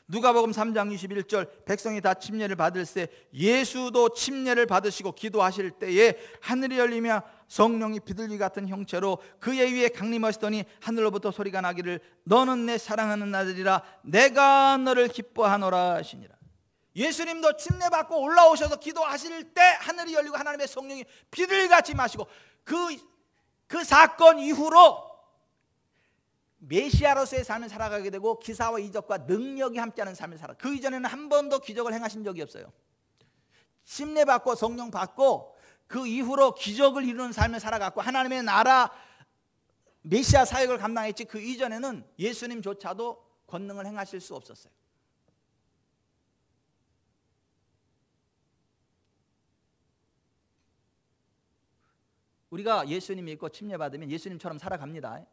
누가복음 3장 21절, 백성이 다 침례를 받을세 예수도 침례를 받으시고 기도하실 때에 하늘이 열리며 성령이 비둘기 같은 형체로 그의 위에 강림하시더니 하늘로부터 소리가 나기를 너는 내 사랑하는 아들이라 내가 너를 기뻐하노라 하시니라. 예수님도 침례 받고 올라오셔서 기도하실 때 하늘이 열리고 하나님의 성령이 비둘기같이 마시고 그 사건 이후로 메시아로서의 삶을 살아가게 되고 기사와 이적과 능력이 함께하는 삶을 살아. 그 이전에는 한 번도 기적을 행하신 적이 없어요. 침례 받고 성령 받고 그 이후로 기적을 이루는 삶을 살아갔고 하나님의 나라 메시아 사역을 감당했지, 그 이전에는 예수님조차도 권능을 행하실 수 없었어요. 우리가 예수님 믿고 침례 받으면 예수님처럼 살아갑니다.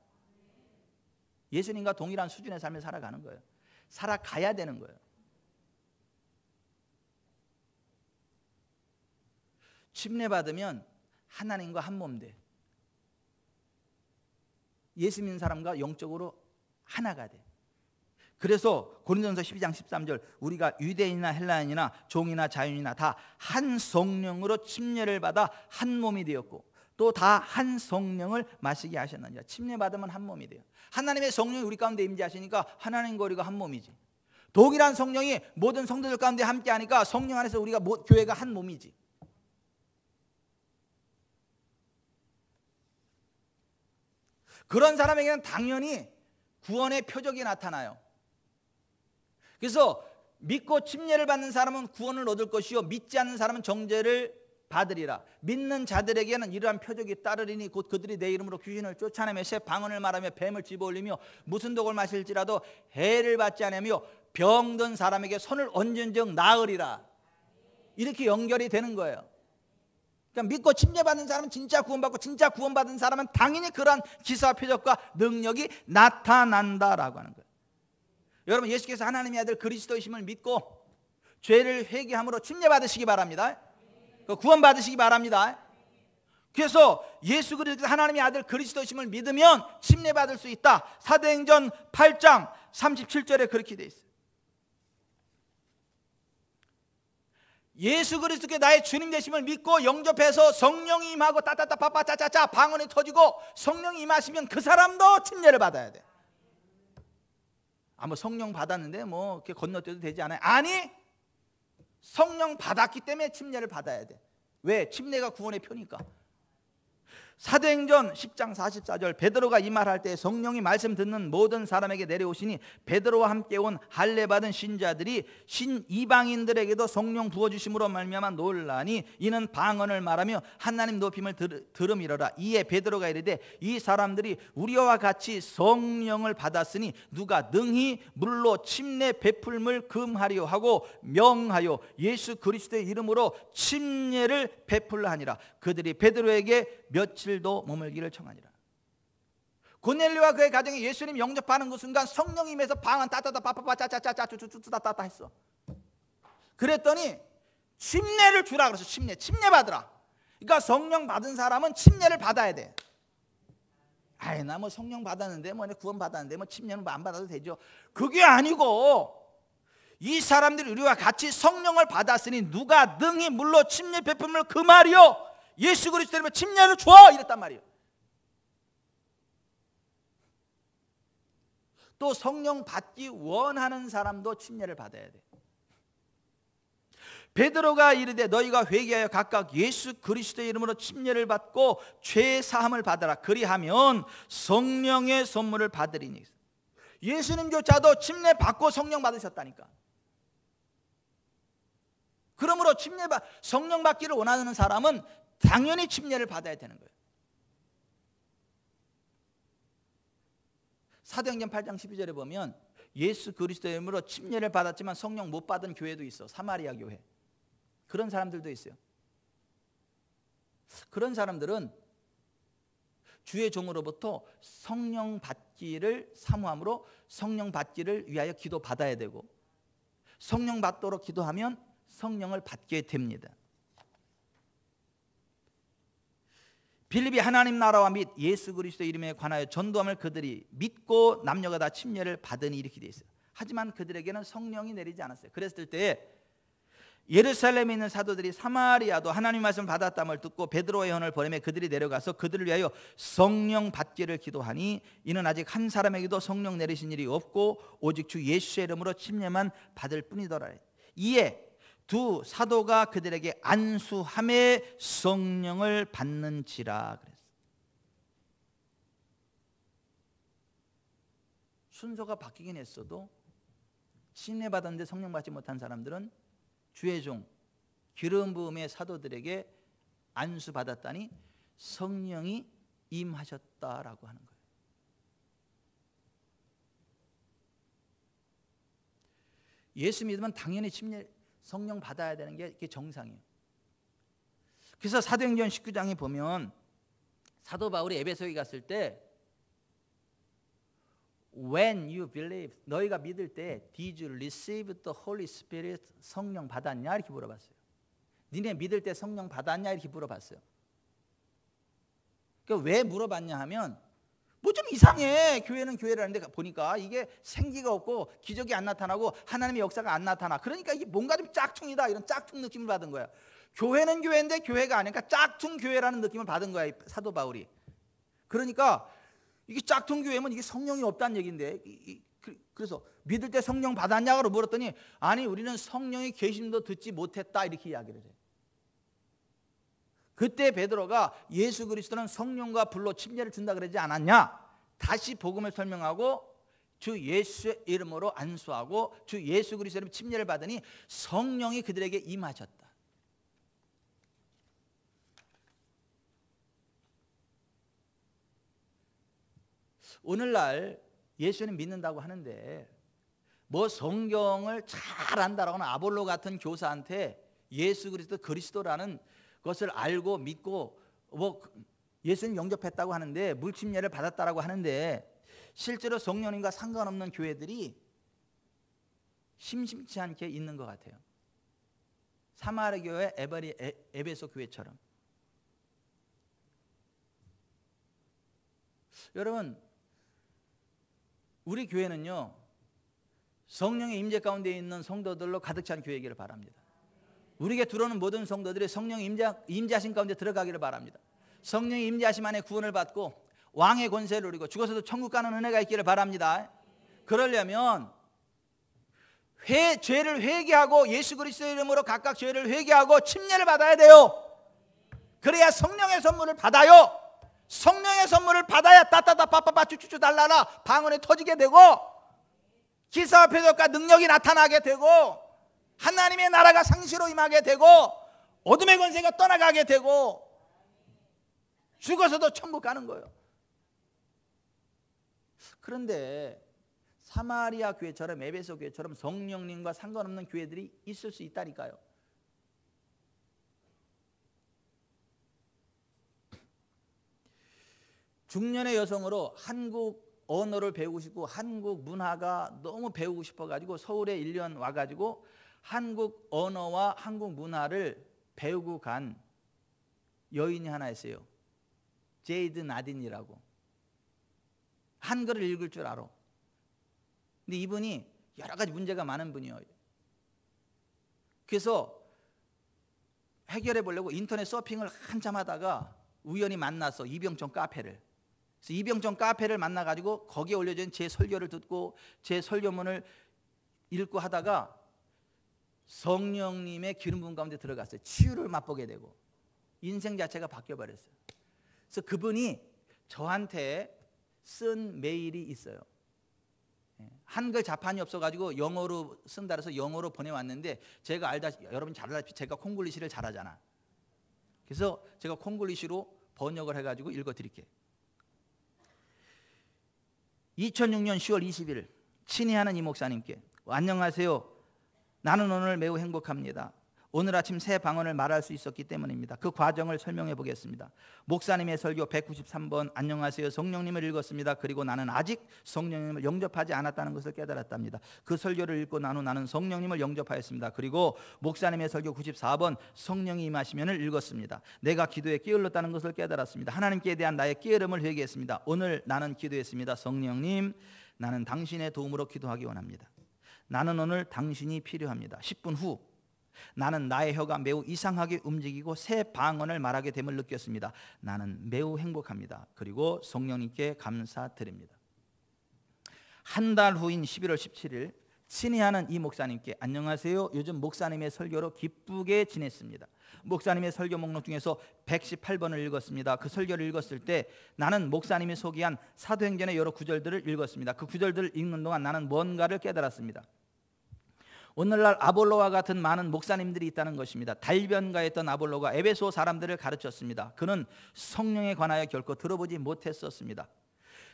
예수님과 동일한 수준의 삶을 살아가는 거예요. 살아가야 되는 거예요. 침례 받으면 하나님과 한 몸 돼. 예수 믿는 사람과 영적으로 하나가 돼. 그래서 고린도전서 12장 13절, 우리가 유대인이나 헬라인이나 종이나 자유인이나 다 한 성령으로 침례를 받아 한 몸이 되었고 또 다 한 성령을 마시게 하셨느니라. 침례 받으면 한 몸이 돼요. 하나님의 성령이 우리 가운데 임재하시니까 하나님과 우리가 한 몸이지. 동일한 성령이 모든 성도들 가운데 함께하니까 성령 안에서 우리가 교회가 한 몸이지. 그런 사람에게는 당연히 구원의 표적이 나타나요. 그래서 믿고 침례를 받는 사람은 구원을 얻을 것이요 믿지 않는 사람은 정죄를 받으리라. 믿는 자들에게는 이러한 표적이 따르리니 곧 그들이 내 이름으로 귀신을 쫓아내며 새 방언을 말하며 뱀을 집어올리며 무슨 독을 마실지라도 해를 받지 않으며 병든 사람에게 손을 얹은즉 나으리라. 이렇게 연결이 되는 거예요. 그러니까 믿고 침례받는 사람은 진짜 구원받고 진짜 구원받은 사람은 당연히 그러한 기사와 표적과 능력이 나타난다라고 하는 거예요. 여러분, 예수께서 하나님의 아들 그리스도이심을 믿고 죄를 회개함으로 침례받으시기 바랍니다. 구원 받으시기 바랍니다. 그래서 예수 그리스도 하나님의 아들 그리스도이심을 믿으면 침례 받을 수 있다. 사도행전 8장 37절에 그렇게 돼 있어요. 예수 그리스도께 나의 주님 되심을 믿고 영접해서 성령이 임하고 따따따 빠빠짜짜짜 방언이 터지고 성령이 임하시면 그 사람도 침례를 받아야 돼. 뭐 성령 받았는데 뭐 이렇게 건너뛰어도 되지 않아요? 아니, 성령 받았기 때문에 침례를 받아야 돼. 왜? 침례가 구원의 표니까. 사도행전 10장 44절 베드로가 이 말할 때 성령이 말씀 듣는 모든 사람에게 내려오시니 베드로와 함께 온 할례 받은 신자들이 이방인들에게도 성령 부어주심으로 말미암아 놀라니 이는 방언을 말하며 하나님 높임을 들음이로라. 이에 베드로가 이르되 이 사람들이 우리와 같이 성령을 받았으니 누가 능히 물로 침례 베풀음을 금하려 하고 명하여 예수 그리스도의 이름으로 침례를 베풀라 하니라. 그들이 베드로에게 며칠도 머물기를 청하니라. 고넬료와 그의 가정에 예수님 영접하는 그 순간 성령이 임해서 방언 따따따 빠빠빠 짜짜짜짜짜짜짜짜짜 했어. 그랬더니 침례를 주라 그랬어. 침례 받으라. 그러니까 성령 받은 사람은 침례를 받아야 돼. 아이 나 뭐 성령 받았는데 뭐 구원 받았는데 뭐 침례는 안 받아도 되죠. 그게 아니고 이 사람들이 우리와 같이 성령을 받았으니 누가 능히 물로 침례 베품을 금하리요 예수 그리스도 이름으로 침례를 줘 이랬단 말이에요. 또 성령 받기 원하는 사람도 침례를 받아야 돼. 베드로가 이르되 너희가 회개하여 각각 예수 그리스도의 이름으로 침례를 받고 죄 사함을 받으라. 그리하면 성령의 선물을 받으리니. 예수님조차도 침례 받고 성령 받으셨다니까. 그러므로 성령 받기를 원하는 사람은 당연히 침례를 받아야 되는 거예요. 사도행전 8장 12절에 보면 예수 그리스도의 이름으로 침례를 받았지만 성령 못 받은 교회도 있어. 사마리아 교회. 그런 사람들도 있어요. 그런 사람들은 주의 종으로부터 성령 받기를 사모함으로 성령 받기를 위하여 기도 받아야 되고 성령 받도록 기도하면 성령을 받게 됩니다. 빌립이 하나님 나라와 및 예수 그리스도 이름에 관하여 전도함을 그들이 믿고 남녀가 다 침례를 받으니 이렇게 되어 있어요. 하지만 그들에게는 성령이 내리지 않았어요. 그랬을 때 예루살렘에 있는 사도들이 사마리아도 하나님 말씀을 받았다함을 듣고 베드로와 요한을 보내매 그들이 내려가서 그들을 위하여 성령 받기를 기도하니 이는 아직 한 사람에게도 성령 내리신 일이 없고 오직 주 예수의 이름으로 침례만 받을 뿐이더라. 이에 두 사도가 그들에게 안수함에 성령을 받는지라 그랬어. 순서가 바뀌긴 했어도 침례 받았는데 성령 받지 못한 사람들은 주의 종 기름 부음의 사도들에게 안수 받았다니 성령이 임하셨다라고 하는 거예요. 예수 믿으면 당연히 성령 받아야 되는 게 이게 정상이에요. 그래서 사도행전 19장에 보면 사도 바울이 에베소에 갔을 때 When you believe, 너희가 믿을 때 Did you receive the Holy Spirit? 성령 받았냐? 이렇게 물어봤어요. 니네 믿을 때 성령 받았냐? 이렇게 물어봤어요. 그러니까 왜 물어봤냐 하면 뭐 좀 이상해. 교회는 교회라는데 보니까 이게 생기가 없고 기적이 안 나타나고 하나님의 역사가 안 나타나. 그러니까 이게 뭔가 좀 짝퉁이다 이런 짝퉁 느낌을 받은 거야. 교회는 교회인데 교회가 아니니까 짝퉁 교회라는 느낌을 받은 거야 사도 바울이. 그러니까 이게 짝퉁 교회면 이게 성령이 없다는 얘기인데 그래서 믿을 때 성령 받았냐고 물었더니 아니 우리는 성령의 계심도 듣지 못했다 이렇게 이야기를 해. 그때 베드로가 예수 그리스도는 성령과 불로 침례를 준다 그러지 않았냐? 다시 복음을 설명하고 주 예수의 이름으로 안수하고 주 예수 그리스도의 이름으로 침례를 받으니 성령이 그들에게 임하셨다. 오늘날 예수님 믿는다고 하는데 뭐 성경을 잘 안다라고는 아볼로 같은 교사한테 예수 그리스도라는 것을 알고 믿고 뭐 예수님 영접했다고 하는데 물침례를 받았다라고 하는데 실제로 성령님과 상관없는 교회들이 심심치 않게 있는 것 같아요. 사마리아 교회, 에베소 교회처럼. 여러분 우리 교회는요 성령의 임재 가운데 있는 성도들로 가득 찬 교회이기를 바랍니다. 우리에게 들어오는 모든 성도들이 성령의 임재하신 가운데 들어가기를 바랍니다. 성령의 임재하심 안에 구원을 받고 왕의 권세를 누리고 죽어서도 천국 가는 은혜가 있기를 바랍니다. 그러려면 죄를 회개하고 예수 그리스도의 이름으로 각각 죄를 회개하고 침례를 받아야 돼요. 그래야 성령의 선물을 받아요. 성령의 선물을 받아야 따따따 쭈쭈쭈 달라라 방언이 터지게 되고 기사와 표적과 능력이 나타나게 되고 하나님의 나라가 상시로 임하게 되고 어둠의 권세가 떠나가게 되고 죽어서도 천국 가는 거예요. 그런데 사마리아 교회처럼 에베소 교회처럼 성령님과 상관없는 교회들이 있을 수 있다니까요. 중년의 여성으로 한국 언어를 배우고 싶고 한국 문화가 너무 배우고 싶어가지고 서울에 1년 와가지고 한국 언어와 한국 문화를 배우고 간 여인이 하나 있어요. 제이드 나딘이라고. 한글을 읽을 줄 알아. 근데 이분이 여러 가지 문제가 많은 분이에요. 그래서 해결해 보려고 인터넷 서핑을 한참 하다가 우연히 만났어. 이병천 카페를. 그래서 이병천 카페를 만나가지고 거기에 올려진 제 설교를 듣고 제 설교문을 읽고 하다가 성령님의 기름 부음 가운데 들어갔어요. 치유를 맛보게 되고 인생 자체가 바뀌어버렸어요. 그래서 그분이 저한테 쓴 메일이 있어요. 한글 자판이 없어가지고 영어로 쓴다 그래서 영어로 보내왔는데 제가 여러분 잘 알다시피 제가 콩글리시를 잘하잖아. 그래서 제가 콩글리시로 번역을 해가지고 읽어드릴게요. 2006년 10월 20일 친애하는 이 목사님께 안녕하세요. 나는 오늘 매우 행복합니다. 오늘 아침 새 방언을 말할 수 있었기 때문입니다. 그 과정을 설명해 보겠습니다. 목사님의 설교 193번 안녕하세요 성령님을 읽었습니다. 그리고 나는 아직 성령님을 영접하지 않았다는 것을 깨달았답니다. 그 설교를 읽고 난 후 나는 성령님을 영접하였습니다. 그리고 목사님의 설교 94번 성령이 임하시면을 읽었습니다. 내가 기도에 게을렀다는 것을 깨달았습니다. 하나님께 대한 나의 게으름을 회개했습니다. 오늘 나는 기도했습니다. 성령님, 나는 당신의 도움으로 기도하기 원합니다. 나는 오늘 당신이 필요합니다. 10분 후 나는 나의 혀가 매우 이상하게 움직이고 새 방언을 말하게 됨을 느꼈습니다. 나는 매우 행복합니다. 그리고 성령님께 감사드립니다. 한 달 후인 11월 17일 친애하는 이 목사님께 안녕하세요. 요즘 목사님의 설교로 기쁘게 지냈습니다. 목사님의 설교 목록 중에서 118번을 읽었습니다. 그 설교를 읽었을 때 나는 목사님이 소개한 사도행전의 여러 구절들을 읽었습니다. 그 구절들을 읽는 동안 나는 뭔가를 깨달았습니다. 오늘날 아볼로와 같은 많은 목사님들이 있다는 것입니다. 달변가했던 아볼로가 에베소 사람들을 가르쳤습니다. 그는 성령에 관하여 결코 들어보지 못했었습니다.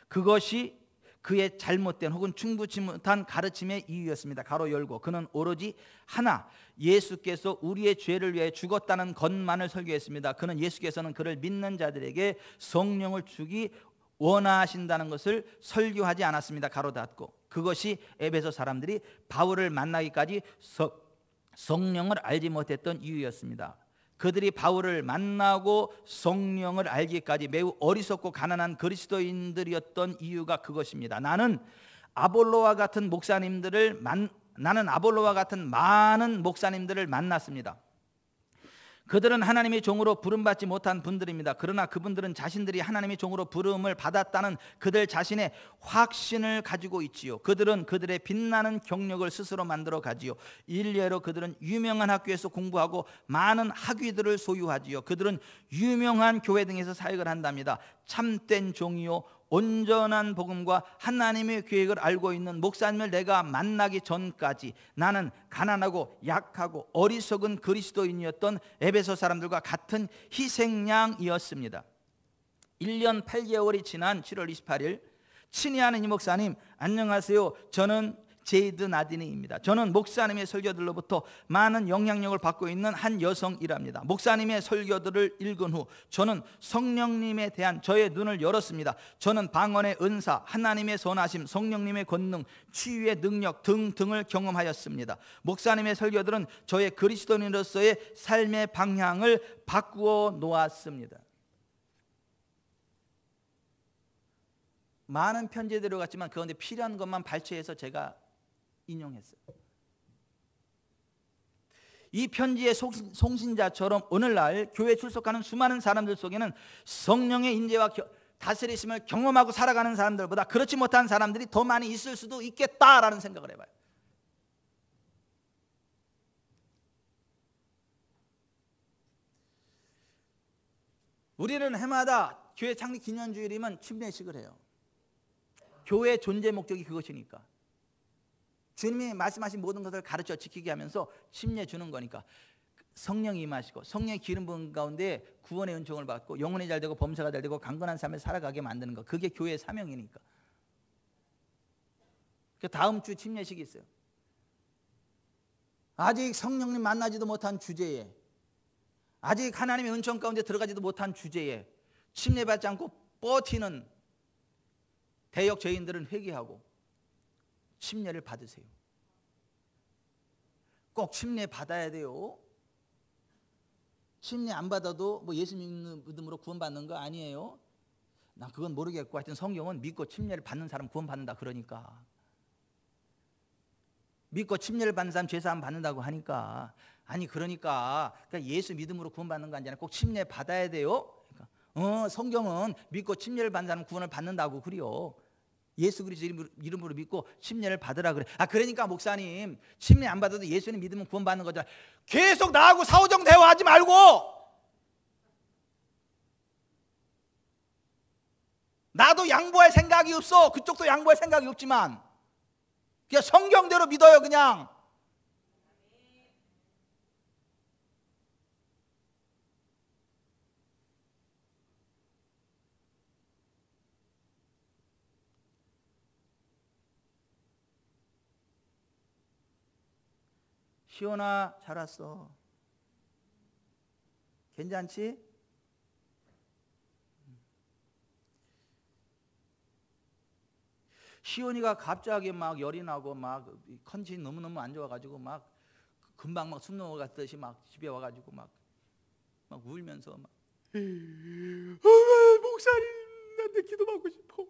그것이 그의 잘못된 혹은 충분치 못한 가르침의 이유였습니다. 가로 열고 그는 오로지 하나 예수께서 우리의 죄를 위해 죽었다는 것만을 설교했습니다. 그는 예수께서는 그를 믿는 자들에게 성령을 주기 원하신다는 것을 설교하지 않았습니다. 가로 닫고 그것이 에베소 사람들이 바울을 만나기까지 성령을 알지 못했던 이유였습니다. 그들이 바울을 만나고 성령을 알기까지 매우 어리석고 가난한 그리스도인들이었던 이유가 그것입니다. 나는 아볼로와 같은 많은 목사님들을 만났습니다. 그들은 하나님의 종으로 부름받지 못한 분들입니다. 그러나 그분들은 자신들이 하나님의 종으로 부름을 받았다는 그들 자신의 확신을 가지고 있지요. 그들은 그들의 빛나는 경력을 스스로 만들어 가지요. 일례로 그들은 유명한 학교에서 공부하고 많은 학위들을 소유하지요. 그들은 유명한 교회 등에서 사역을 한답니다. 참된 종이요 온전한 복음과 하나님의 계획을 알고 있는 목사님을 내가 만나기 전까지 나는 가난하고 약하고 어리석은 그리스도인이었던 에베소 사람들과 같은 희생양이었습니다. 1년 8개월이 지난 7월 28일 친애하는 이 목사님 안녕하세요. 저는 제이드 나디니입니다. 저는 목사님의 설교들로부터 많은 영향력을 받고 있는 한 여성이랍니다. 목사님의 설교들을 읽은 후 저는 성령님에 대한 저의 눈을 열었습니다. 저는 방언의 은사, 하나님의 선하심, 성령님의 권능, 치유의 능력 등등을 경험하였습니다. 목사님의 설교들은 저의 그리스도인으로서의 삶의 방향을 바꾸어 놓았습니다. 많은 편지들이 들어갔지만 그런데 필요한 것만 발췌해서 제가 인용했어요. 이 편지의 송신자처럼 오늘날 교회에 출석하는 수많은 사람들 속에는 성령의 인재와 다스리심을 경험하고 살아가는 사람들보다 그렇지 못한 사람들이 더 많이 있을 수도 있겠다라는 생각을 해봐요. 우리는 해마다 교회 창립 기념주일이면 침례식을 해요. 교회의 존재 목적이 그것이니까. 주님이 말씀하신 모든 것을 가르쳐 지키게 하면서 침례 주는 거니까. 성령이 임하시고 성령의 기름 부은 가운데 구원의 은총을 받고 영혼이 잘 되고 범사가 잘 되고 강건한 삶을 살아가게 만드는 거. 그게 교회의 사명이니까. 다음 주 침례식이 있어요. 아직 성령님 만나지도 못한 주제에, 아직 하나님의 은총 가운데 들어가지도 못한 주제에 침례받지 않고 버티는 대역 죄인들은 회개하고 침례를 받으세요. 꼭 침례 받아야 돼요. 침례 안 받아도 뭐 예수 믿음으로 구원받는 거 아니에요. 난 그건 모르겠고 하여튼 성경은 믿고 침례를 받는 사람 구원받는다 그러니까. 믿고 침례를 받는 사람 죄사함 받는다고 하니까. 아니 그러니까 예수 믿음으로 구원받는 거 아니잖아요. 꼭 침례 받아야 돼요. 그러니까 성경은 믿고 침례를 받는 사람 구원을 받는다고 그래요. 예수 그리스도 이름으로 믿고 침례를 받으라 그래. 그러니까 목사님 침례 안 받아도 예수님 믿으면 구원받는 거잖아. 계속 나하고 사오정 대화하지 말고 나도 양보할 생각이 없어. 그쪽도 양보할 생각이 없지만 그냥 성경대로 믿어요. 그냥 시온아 잘 왔어. 괜찮지? 시온이가 갑자기 막 열이 나고 막 컨디션이 너무너무 안 좋아가지고 막 금방 막 숨 넘어갔듯이 막 집에 와가지고 막 울면서 막 목사님 나한테 기도받고 싶어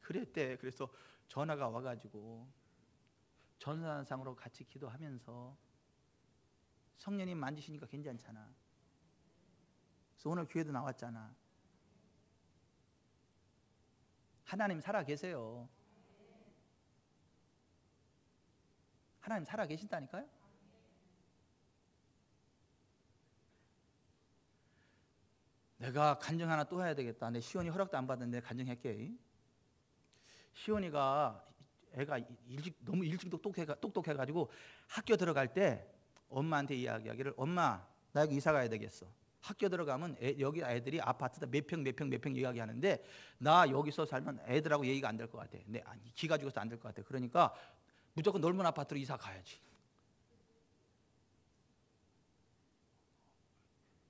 그랬대. 그래서 전화가 와가지고 전산상으로 같이 기도하면서 성령님 만지시니까 괜찮잖아. 그래서 오늘 교회도 나왔잖아. 하나님 살아 계세요. 하나님 살아 계신다니까요. 내가 간증 하나 또 해야 되겠다. 내 시온이 허락도 안 받는데 간증할게. 시온이가 애가 너무 일찍 똑똑해가지고 학교 들어갈 때 엄마한테 이야기하기를 엄마 나 여기 이사 가야 되겠어. 학교 들어가면 여기 애들이 아파트다 몇 평 이야기하는데 나 여기서 살면 애들하고 얘기가 안 될 것 같아. 근데 기가 죽어서 안 될 것 같아. 그러니까 무조건 넓은 아파트로 이사 가야지.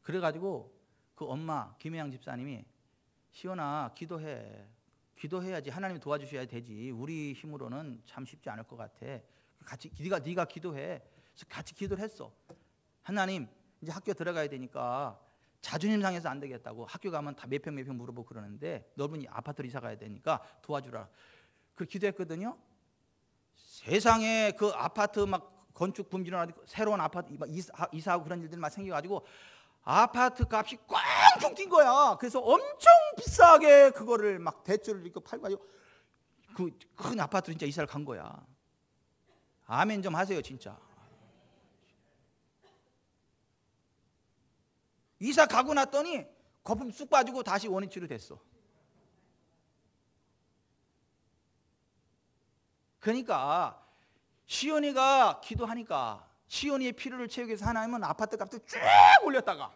그래가지고 그 엄마 김혜양 집사님이 시온아 기도해야지. 하나님이 도와주셔야 되지. 우리 힘으로는 참 쉽지 않을 것 같아. 같이 네가 기도해. 그래서 같이 기도를 했어. 하나님 이제 학교 들어가야 되니까 자존심 상해서 안 되겠다고 학교 가면 다 몇 평 물어보고 그러는데 넓은 아파트로 이사 가야 되니까 도와주라. 그 기도했거든요. 세상에 그 아파트 막 건축 붐비는 새로운 아파트 이사하고 그런 일들이 막 생겨가지고 아파트 값이 꽝충 뛴 거야. 그래서 엄청 비싸게 그거를 막 대출을 이렇게 팔고 그 큰 아파트로 진짜 이사를 간 거야. 아멘 좀 하세요 진짜. 이사 가고 났더니 거품 쑥 빠지고 다시 원위치로 됐어. 그러니까 시온이가 기도하니까 시온이의 필요를 채우기 위해서 하나님은 아파트 값을 쭉 올렸다가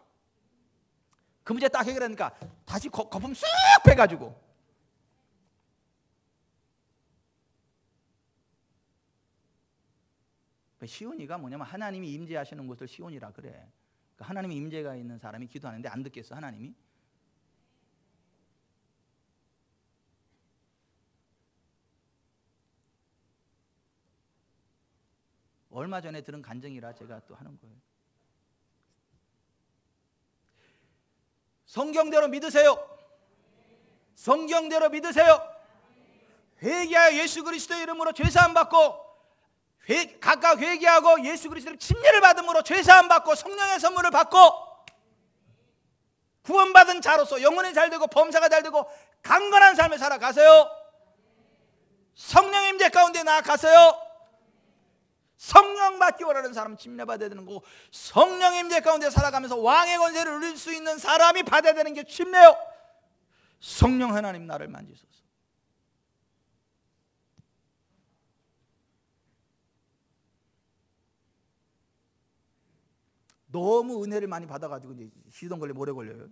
그 문제 딱 해결하니까 다시 거품 쑥 빼가지고 시온이가 뭐냐면 하나님이 임재하시는 곳을 시온이라 그래. 하나님이 임재가 있는 사람이 기도하는데 안 듣겠어 하나님이? 얼마 전에 들은 간증이라 제가 또 하는 거예요. 성경대로 믿으세요. 성경대로 믿으세요. 회개하여 예수 그리스도의 이름으로 죄사함 받고 각각 회개하고 예수 그리스도의 침례를 받음으로 죄사함 받고 성령의 선물을 받고 구원받은 자로서 영혼이 잘 되고 범사가 잘 되고 강건한 삶을 살아가세요. 성령의 임재 가운데 나아가세요. 성령 받기 원하는 사람은 침례받아야 되는 거고, 성령의 임재 가운데 살아가면서 왕의 권세를 누릴 수 있는 사람이 받아야 되는 게 침례요. 성령 하나님 나를 만지소서. 너무 은혜를 많이 받아가지고 이제 시동 걸리면 오래 걸려요.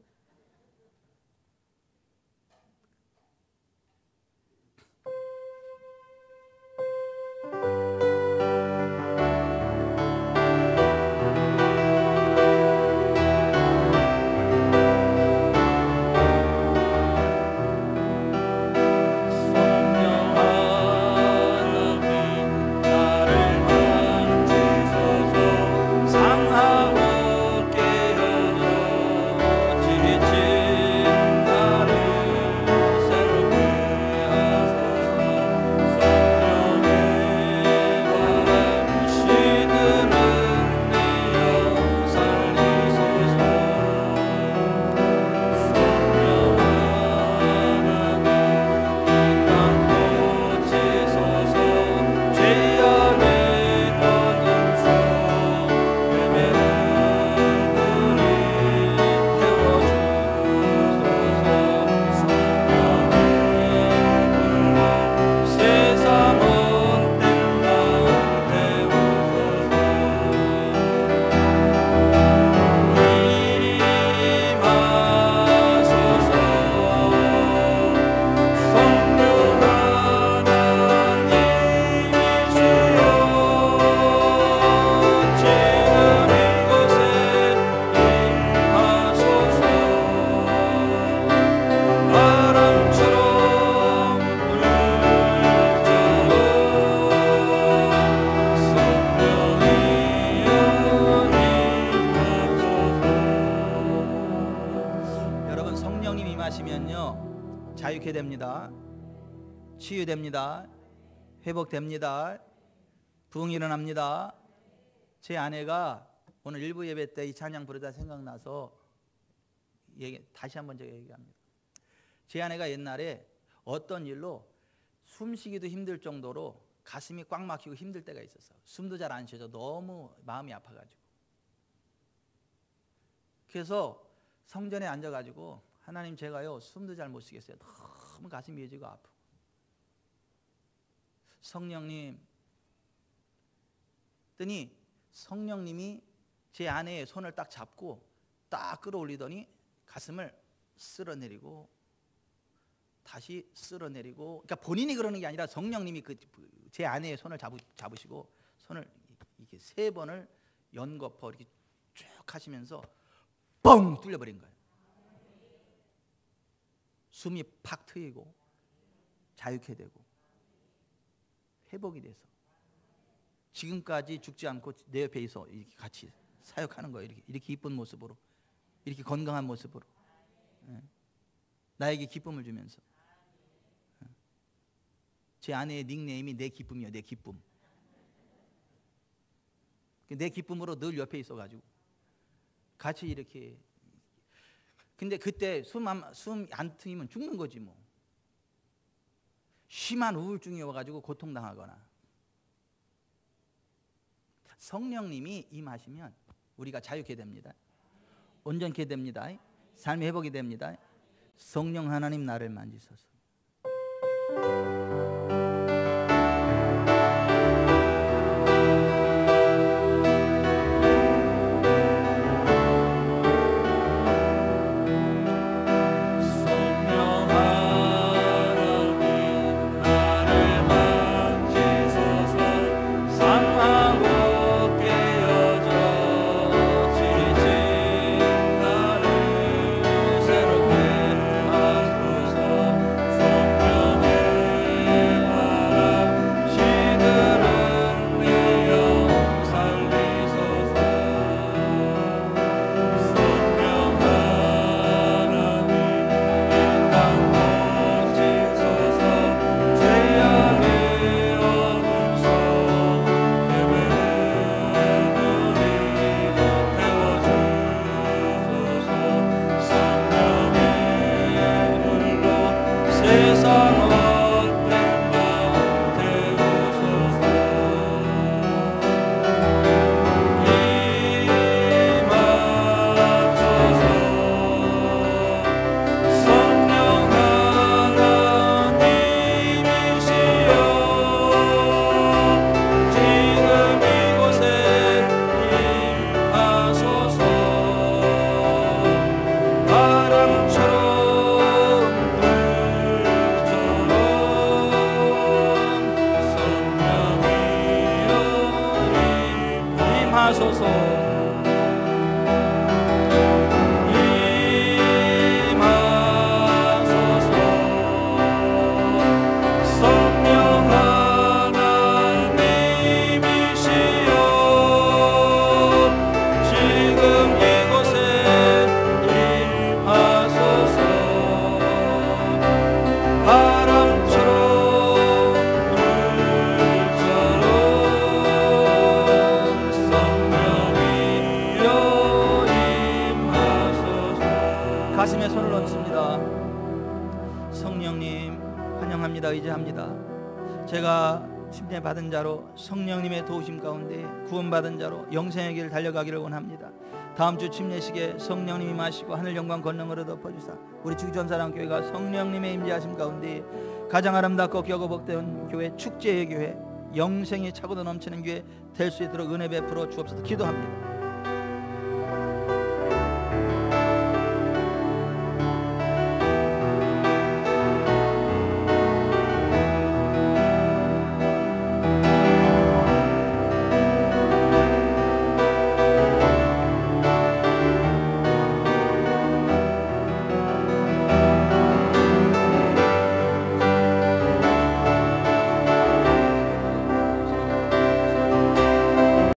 자유케 됩니다. 치유됩니다. 회복됩니다. 부흥이 일어납니다. 제 아내가 오늘 일부 예배 때 이 찬양 부르다 생각나서 다시 한번 제가 얘기합니다. 제 아내가 옛날에 어떤 일로 숨쉬기도 힘들 정도로 가슴이 꽉 막히고 힘들 때가 있었어요. 숨도 잘 안 쉬어져 너무 마음이 아파가지고. 그래서 성전에 앉아가지고 하나님 제가요 숨도 잘 못 쉬겠어요. 너무 가슴이 미어지고 아프고. 성령님 했더니 성령님이 제 아내의 손을 딱 잡고 딱 끌어올리더니 가슴을 쓸어내리고 다시 쓸어내리고, 그러니까 본인이 그러는 게 아니라 성령님이 제 아내의 손을 잡으시고 손을 이렇게 3번을 연거푸 이렇게 쭉 하시면서 뻥 뚫려버린 거예요. 숨이 팍 트이고 자유케 되고 회복이 돼서 지금까지 죽지 않고 내 옆에 있어 이렇게 같이 사역하는 거예요. 이렇게 이쁜 모습으로, 이렇게 건강한 모습으로, 나에게 기쁨을 주면서. 제 아내의 닉네임이 내 기쁨이에요. 내 기쁨. 내 기쁨으로 늘 옆에 있어가지고 같이 이렇게. 근데 그때 숨 안 트이면 죽는 거지 뭐. 심한 우울증이 와가지고 고통당하거나. 성령님이 임하시면 우리가 자유케 됩니다. 온전케 됩니다. 삶의 회복이 됩니다. 성령 하나님 나를 만지소서. 기도하겠습니다. 성령님 환영합니다. 의지합니다. 제가 침례 받은 자로 성령님의 도우심 가운데 구원받은 자로 영생의 길 달려가기를 원합니다. 다음 주 침례식에 성령님이 마시고 하늘 영광 권능으로 덮어주사 우리 주기전사랑교회가 성령님의 임재하심 가운데 가장 아름답고 겨고 복된 교회, 축제의 교회, 영생이 차고도 넘치는 교회 될 수 있도록 은혜 베풀어 주옵소서. 기도합니다.